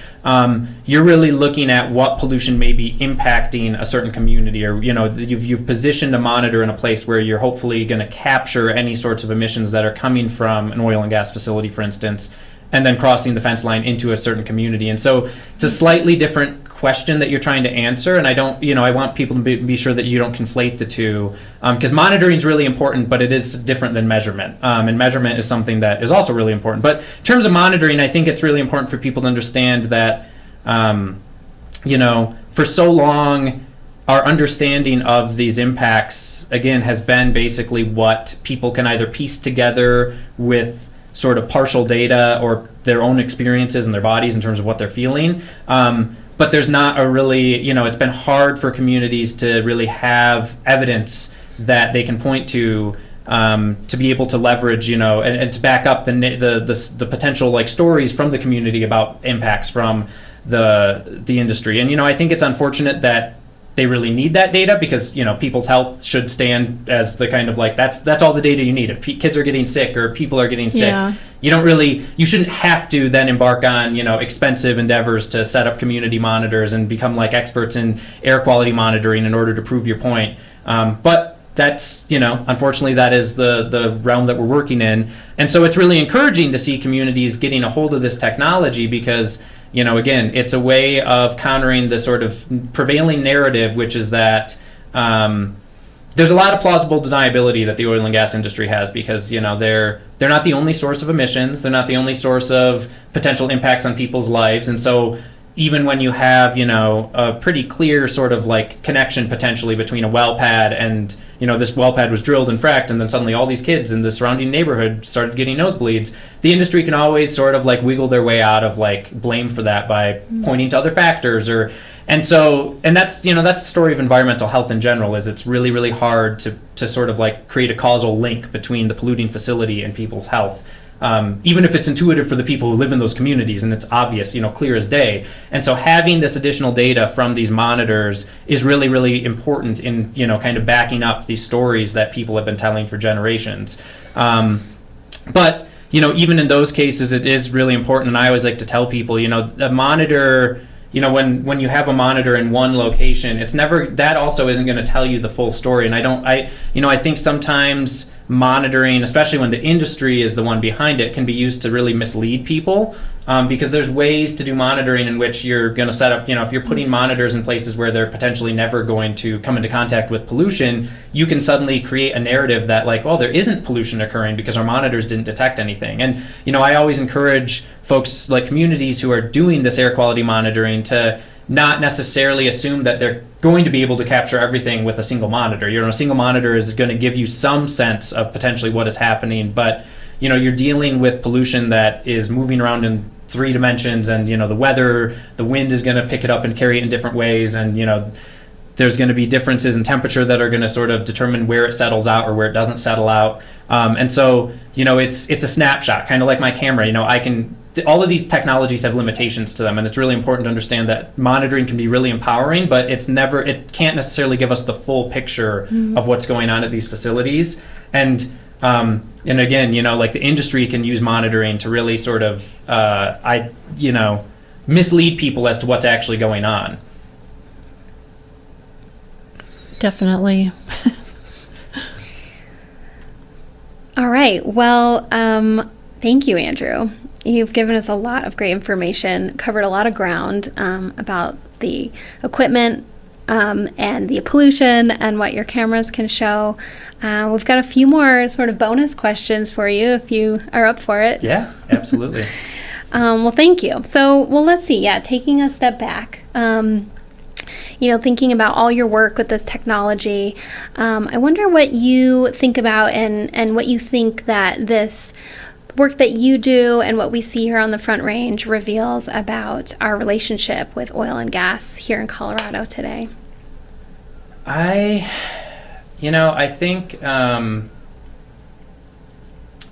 you're really looking at what pollution may be impacting a certain community, or you've positioned a monitor in a place where you're hopefully going to capture any sorts of emissions that are coming from an oil and gas facility, for instance, and then crossing the fence line into a certain community. And so it's a slightly different question that you're trying to answer, and I want people to be sure that you don't conflate the two, because monitoring is really important, but it is different than measurement, and measurement is something that is also really important. But in terms of monitoring, I think it's really important for people to understand that for so long our understanding of these impacts, again, has been basically what people can either piece together with sort of partial data or their own experiences in their bodies in terms of what they're feeling. But there's not a really, it's been hard for communities to really have evidence that they can point to to be able to leverage, and to back up the potential like stories from the community about impacts from the industry. And I think it's unfortunate that they really need that data, because people's health should stand as the kind of like that's all the data you need. If kids are getting sick or people are getting sick, you shouldn't have to then embark on expensive endeavors to set up community monitors and become like experts in air quality monitoring in order to prove your point. But that's unfortunately that is the realm that we're working in, and so it's really encouraging to see communities getting a hold of this technology, because again, it's a way of countering the sort of prevailing narrative, which is that there's a lot of plausible deniability that the oil and gas industry has, because they're not the only source of emissions, they're not the only source of potential impacts on people's lives, and so even when you have a pretty clear sort of like connection potentially between a well pad and this well pad was drilled and fracked, and then suddenly all these kids in the surrounding neighborhood started getting nosebleeds, the industry can always sort of like wiggle their way out of like blame for that by pointing to other factors, and that's that's the story of environmental health in general, is it's really, really hard to sort of like create a causal link between the polluting facility and people's health. Even if it's intuitive for the people who live in those communities and it's obvious, clear as day. And so having this additional data from these monitors is really, really important in, kind of backing up these stories that people have been telling for generations. But, even in those cases, it is really important. And I always like to tell people, a monitor, when you have a monitor in one location, it's never, that also isn't going to tell you the full story. And I think sometimes monitoring, especially when the industry is the one behind it, can be used to really mislead people, because there's ways to do monitoring in which you're going to set up, if you're putting monitors in places where they're potentially never going to come into contact with pollution, you can suddenly create a narrative that like, well, there isn't pollution occurring because our monitors didn't detect anything. And I always encourage folks, like communities who are doing this air quality monitoring, to not necessarily assume that they're going to be able to capture everything with a single monitor. A single monitor is going to give you some sense of potentially what is happening, but you're dealing with pollution that is moving around in 3 dimensions, and the weather, the wind is going to pick it up and carry it in different ways, and there's going to be differences in temperature that are going to sort of determine where it settles out or where it doesn't settle out. And so it's a snapshot, kind of like my camera. All of these technologies have limitations to them, and it's really important to understand that monitoring can be really empowering, but it can't necessarily give us the full picture of what's going on at these facilities. And again, like the industry can use monitoring to really sort of mislead people as to what's actually going on. Definitely. All right. Well, thank you, Andrew. You've given us a lot of great information, covered a lot of ground about the equipment and the pollution and what your cameras can show. We've got a few more sort of bonus questions for you if you are up for it. Yeah, absolutely. Well, thank you. So, let's see. Yeah, taking a step back. Thinking about all your work with this technology, I wonder what you think about and what you think that this work that you do and what we see here on the Front Range reveals about our relationship with oil and gas here in Colorado today. I think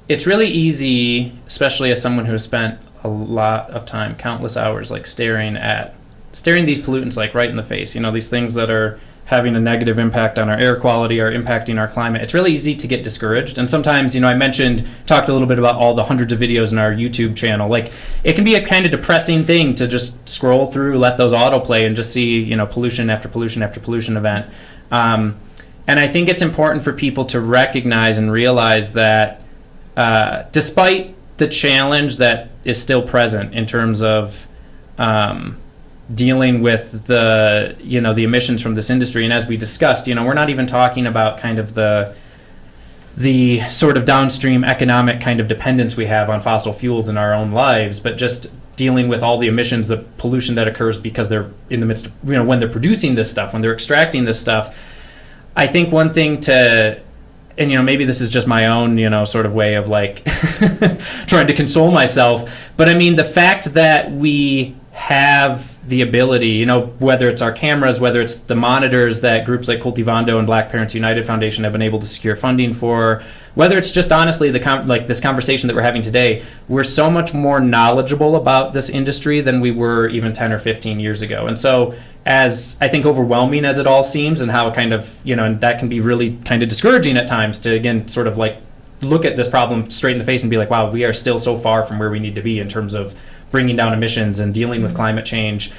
it's really easy, especially as someone who has spent a lot of time, countless hours, like staring these pollutants like right in the face, these things that are having a negative impact on our air quality, are impacting our climate. It's really easy to get discouraged. And sometimes, I talked a little bit about all the hundreds of videos in our YouTube channel. Like, it can be a kind of depressing thing to just scroll through, let those autoplay, and just see, pollution after pollution after pollution event. And I think it's important for people to recognize and realize that despite the challenge that is still present in terms of dealing with the emissions from this industry, and as we discussed, we're not even talking about kind of the sort of downstream economic kind of dependence we have on fossil fuels in our own lives, but just dealing with all the emissions, the pollution that occurs because they're in the midst of, when they're producing this stuff, when they're extracting this stuff. I think one thing to, and maybe this is just my own sort of way of like trying to console myself, but I mean, the fact that we have the ability, you know, whether it's our cameras, whether it's the monitors that groups like Cultivando and Black Parents United Foundation have been able to secure funding for, whether it's just honestly like this conversation that we're having today, we're so much more knowledgeable about this industry than we were even 10 or 15 years ago. And so, as I think overwhelming as it all seems, and how it kind of, you know, and that can be really kind of discouraging at times to, again, sort of like look at this problem straight in the face and be like, wow, we are still so far from where we need to be in terms of bringing down emissions and dealing with climate change.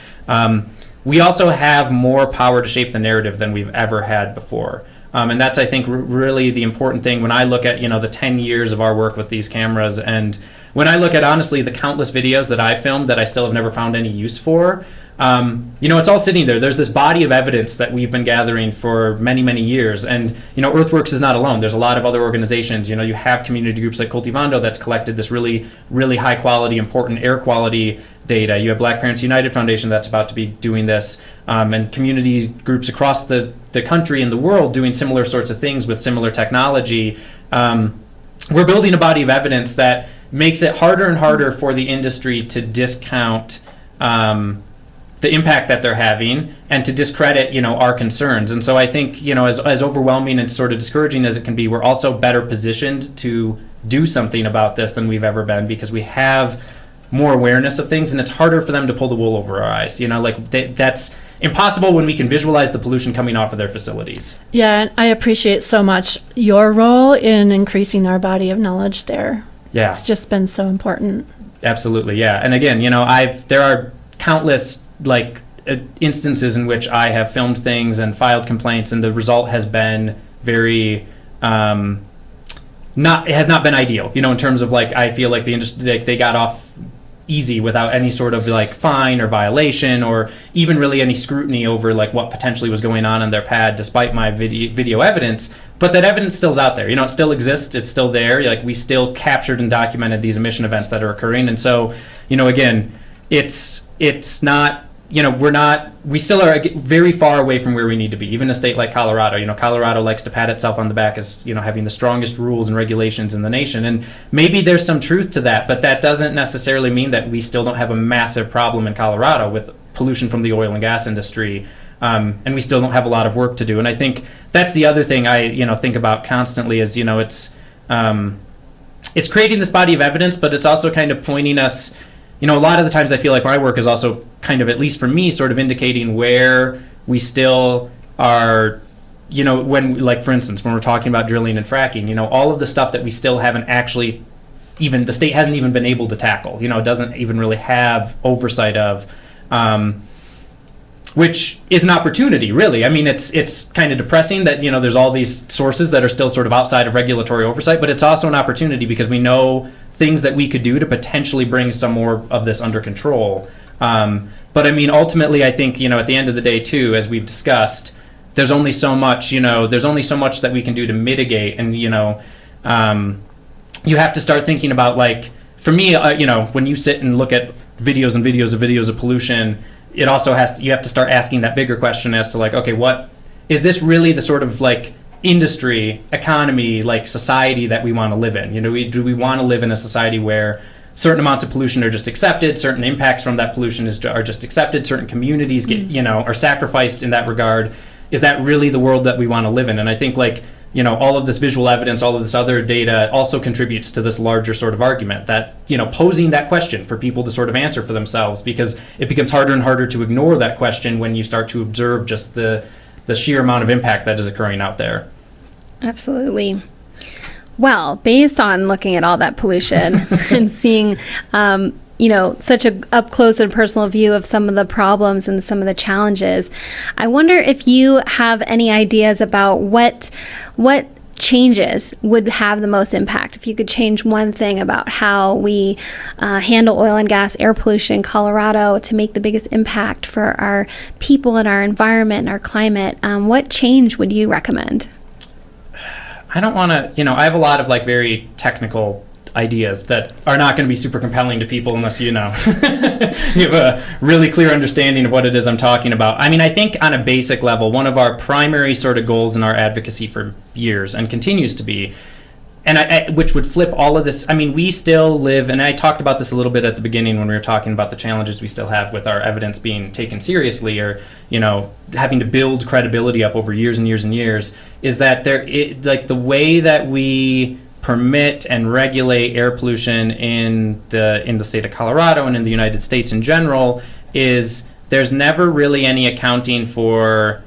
We also have more power to shape the narrative than we've ever had before. And that's, I think, really the important thing when I look at, you know, the 10 years of our work with these cameras. And when I look at, honestly, the countless videos that I filmed that I still have never found any use for, you know, it's all sitting there. There's this body of evidence that we've been gathering for many, many years. And, you know, Earthworks is not alone. There's a lot of other organizations. You know, you have community groups like Cultivando that's collected this really, really high quality, important air quality data. You have Black Parents United Foundation that's about to be doing this, and community groups across the country and the world doing similar sorts of things with similar technology. We're building a body of evidence that makes it harder and harder for the industry to discount the impact that they're having and to discredit, you know, our concerns. And so I think, you know, as overwhelming and sort of discouraging as it can be, we're also better positioned to do something about this than we've ever been, because we have more awareness of things, and it's harder for them to pull the wool over our eyes. You know, like that's impossible when we can visualize the pollution coming off of their facilities. Yeah, and I appreciate so much your role in increasing our body of knowledge there. Yeah. It's just been so important. Absolutely, yeah. And again, you know, there are countless like instances in which I have filmed things and filed complaints, and the result has been very it has not been ideal, you know, in terms of like, I feel like the industry, they got off easy without any sort of like fine or violation or even really any scrutiny over like what potentially was going on their pad, despite my video evidence. But that evidence still's out there, you know, it still exists, it's still there. Like, we still captured and documented these emission events that are occurring. And so, you know, again, it's not, you know, we still are very far away from where we need to be. Even a state like Colorado, you know, Colorado likes to pat itself on the back as, you know, having the strongest rules and regulations in the nation. And maybe there's some truth to that, but that doesn't necessarily mean that we still don't have a massive problem in Colorado with pollution from the oil and gas industry. And we still don't have a lot of work to do. And I think that's the other thing I, you know, think about constantly is, you know, it's creating this body of evidence, but it's also kind of pointing us, you know, a lot of the times I feel like my work is also kind of, at least for me, sort of indicating where we still are, you know, when, like, for instance, when we're talking about drilling and fracking, you know, all of the stuff that we still haven't actually, even the state hasn't even been able to tackle, you know, doesn't even really have oversight of, which is an opportunity, really. I mean, it's kind of depressing that, you know, there's all these sources that are still sort of outside of regulatory oversight, but it's also an opportunity because we know things that we could do to potentially bring some more of this under control. But I mean, ultimately, I think, you know, at the end of the day, too, as we've discussed, there's only so much, you know, there's only so much that we can do to mitigate. And, you know, you have to start thinking about, like, for me, you know, when you sit and look at videos and videos of pollution, it also you have to start asking that bigger question as to, like, okay, what is this really the sort of like industry, economy, like society that we want to live in? You know, do we want to live in a society where certain amounts of pollution are just accepted, certain impacts from that pollution are just accepted, certain communities get, you know, are sacrificed in that regard? Is that really the world that we want to live in? And I think, like, you know, all of this visual evidence, all of this other data also contributes to this larger sort of argument that, you know, posing that question for people to sort of answer for themselves, because it becomes harder and harder to ignore that question when you start to observe just the sheer amount of impact that is occurring out there. Absolutely. Well, based on looking at all that pollution and seeing, you know, such a up close and personal view of some of the problems and some of the challenges, I wonder if you have any ideas about what changes would have the most impact. If you could change one thing about how we handle oil and gas air pollution in Colorado to make the biggest impact for our people and our environment and our climate, what change would you recommend? I don't want to, you know, I have a lot of like very technical ideas that are not going to be super compelling to people unless, you know, you have a really clear understanding of what it is I'm talking about. I mean, I think on a basic level, one of our primary sort of goals in our advocacy for years and continues to be which would flip all of this. I mean, we still live, and I talked about this a little bit at the beginning when we were talking about the challenges we still have with our evidence being taken seriously, or having to build credibility up over years and years and years. Is that like the way that we permit and regulate air pollution in the state of Colorado and in the United States in general is there's never really any accounting for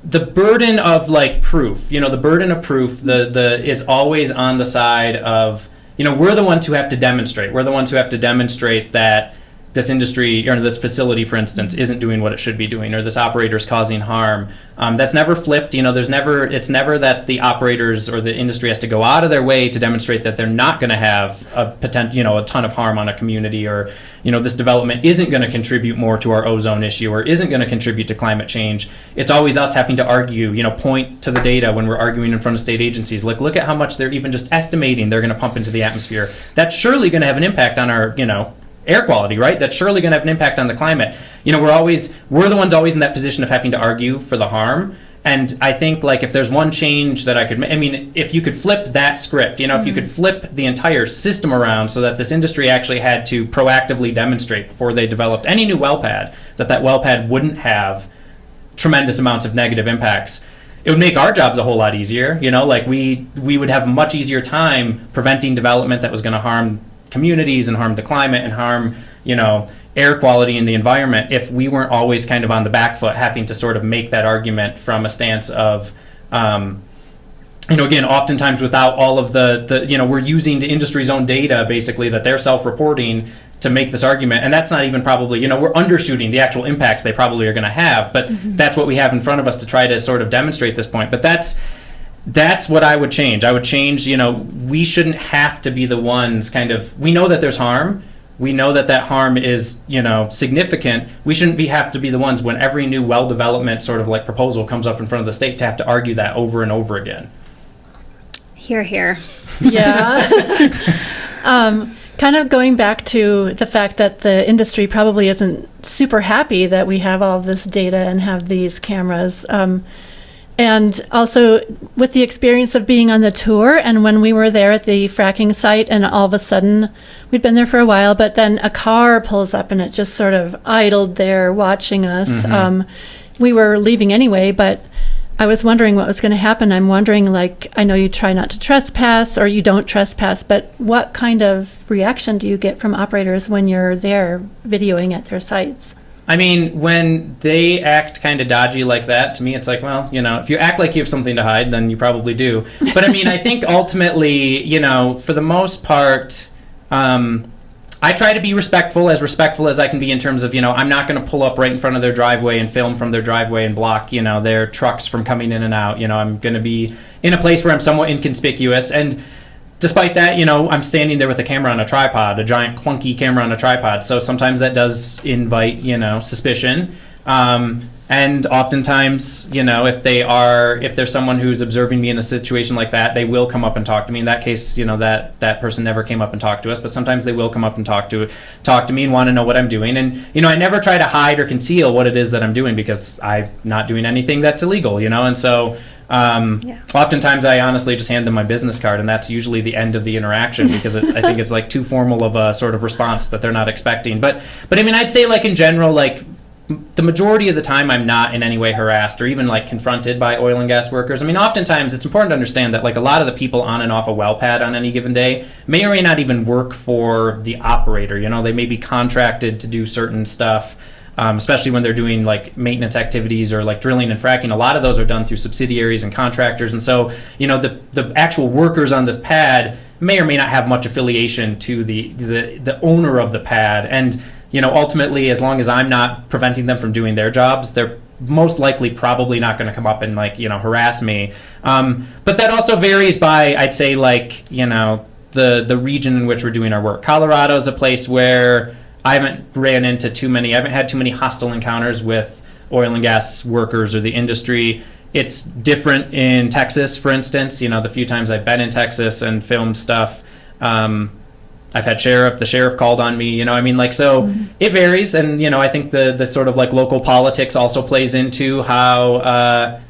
the burden of like proof. The burden of proof is always on the side of, we're the ones who have to demonstrate. We're the ones who have to demonstrate that this industry or this facility, for instance, isn't doing what it should be doing, or this operator is causing harm. That's never flipped. It's never that the operators or the industry has to go out of their way to demonstrate that they're not going to have a ton of harm on a community, or this development isn't going to contribute more to our ozone issue, or isn't going to contribute to climate change. It's always us having to argue, point to the data when we're arguing in front of state agencies. Like, look at how much they're even just estimating they're going to pump into the atmosphere. That's surely going to have an impact on our, air quality, right? That's surely going to have an impact on the climate. We're the ones always in that position of having to argue for the harm. And I think, like, if there's one change that I could make, if you could flip that script, if you could flip the entire system around so that this industry actually had to proactively demonstrate before they developed any new well pad, that well pad wouldn't have tremendous amounts of negative impacts, it would make our jobs a whole lot easier. We would have a much easier time preventing development that was going to harm communities and harm the climate and harm, air quality in the environment, if we weren't always kind of on the back foot having to sort of make that argument from a stance of, again, oftentimes without all of we're using the industry's own data, basically, that they're self-reporting to make this argument. And that's not even probably, we're undershooting the actual impacts they probably are going to have, but that's what we have in front of us to try to sort of demonstrate this point. But that's what I would change. I would change, we shouldn't have to be the ones we know that there's harm. We know that harm is, significant. We shouldn't have to be the ones when every new well development sort of like proposal comes up in front of the state to have to argue that over and over again. Hear, hear. Yeah. Kind of going back to the fact that the industry probably isn't super happy that we have all of this data and have these cameras. And also with the experience of being on the tour, and when we were there at the fracking site, and all of a sudden, we'd been there for a while, but then a car pulls up and it just sort of idled there watching us. We were leaving anyway, but I was wondering what was going to happen. I'm wondering, I know you try not to trespass, or you don't trespass, but what kind of reaction do you get from operators when you're there videoing at their sites? When they act kind of dodgy like that, to me, it's like, well, if you act like you have something to hide, then you probably do. But I think ultimately, for the most part, I try to be respectful as I can be in terms of, I'm not going to pull up right in front of their driveway and film from their driveway and block, their trucks from coming in and out. I'm going to be in a place where I'm somewhat inconspicuous. And despite that, I'm standing there with a camera on a tripod, a giant clunky camera on a tripod. So sometimes that does invite, suspicion. And oftentimes, if there's someone who's observing me in a situation like that, they will come up and talk to me. In that case, that person never came up and talked to us, but sometimes they will come up and talk to me and want to know what I'm doing. And, I never try to hide or conceal what it is that I'm doing, because I'm not doing anything that's illegal, and so oftentimes I honestly just hand them my business card, and that's usually the end of the interaction, because I think it's like too formal of a sort of response that they're not expecting. But I'd say in general, the majority of the time I'm not in any way harassed or even confronted by oil and gas workers. Oftentimes it's important to understand that a lot of the people on and off a well pad on any given day may or may not even work for the operator. They may be contracted to do certain stuff. Especially when they're doing maintenance activities or drilling and fracking. A lot of those are done through subsidiaries and contractors, and so the actual workers on this pad may or may not have much affiliation to the owner of the pad. And ultimately, as long as I'm not preventing them from doing their jobs, they're most likely probably not going to come up and harass me. But that also varies by, I'd say, the region in which we're doing our work. Colorado is a place where I haven't had too many hostile encounters with oil and gas workers or the industry. It's different in Texas, for instance. The few times I've been in Texas and filmed stuff, I've had the sheriff called on me, so it varies. And, I think the sort of local politics also plays into how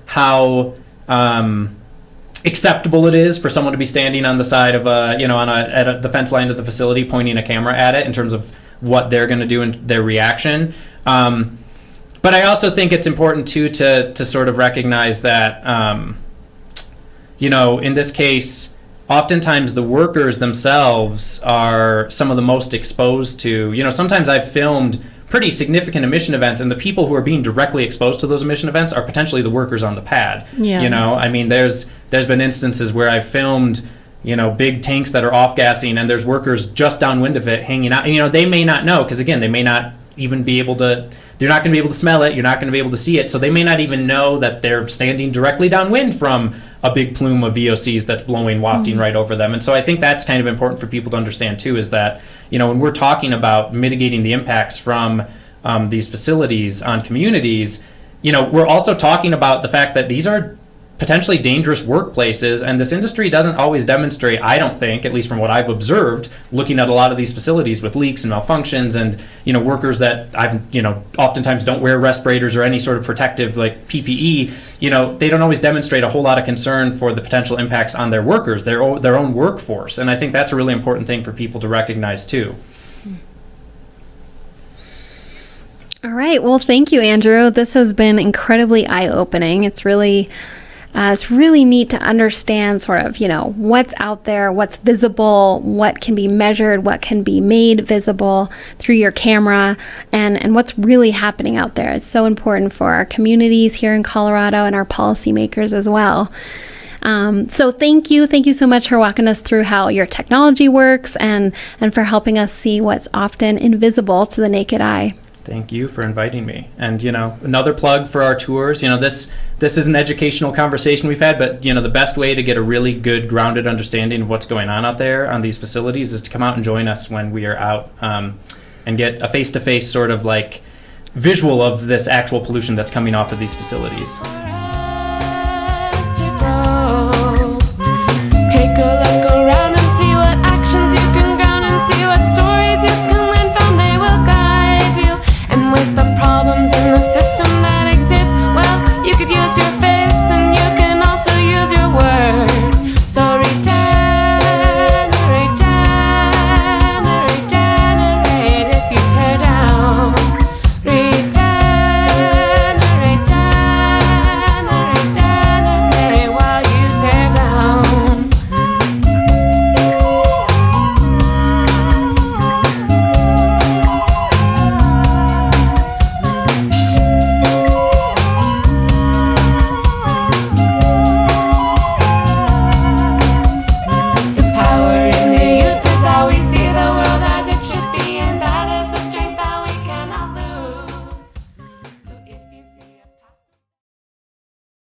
acceptable it is for someone to be standing on the side of at the fence line of the facility, pointing a camera at it in terms of what they're going to do and their reaction. But I also think it's important too to sort of recognize that, in this case, oftentimes the workers themselves are some of the most exposed to, sometimes I've filmed pretty significant emission events, and the people who are being directly exposed to those emission events are potentially the workers on the pad. I mean, there's been instances where I've filmed, big tanks that are off-gassing, and there's workers just downwind of it hanging out. And, they may not know, because again, they may not even be able to, they're not going to be able to smell it, you're not going to be able to see it, so they may not even know that they're standing directly downwind from a big plume of VOCs that's blowing, wafting right over them. And so I think that's kind of important for people to understand too, is that, when we're talking about mitigating the impacts from these facilities on communities, we're also talking about the fact that these are potentially dangerous workplaces, and this industry doesn't always demonstrate, I don't think, at least from what I've observed, looking at a lot of these facilities with leaks and malfunctions and, workers that oftentimes don't wear respirators or any sort of protective like PPE, they don't always demonstrate a whole lot of concern for the potential impacts on their workers, their own workforce. And I think that's a really important thing for people to recognize too. All right. Well, thank you, Andrew. This has been incredibly eye-opening. It's really neat to understand sort of, what's out there, what's visible, what can be measured, what can be made visible through your camera, and what's really happening out there. It's so important for our communities here in Colorado and our policymakers as well. So thank you so much for walking us through how your technology works and for helping us see what's often invisible to the naked eye. Thank you for inviting me. And, another plug for our tours, this is an educational conversation we've had, but, the best way to get a really good grounded understanding of what's going on out there on these facilities is to come out and join us when we are out and get a face-to-face sort of like visual of this actual pollution that's coming off of these facilities.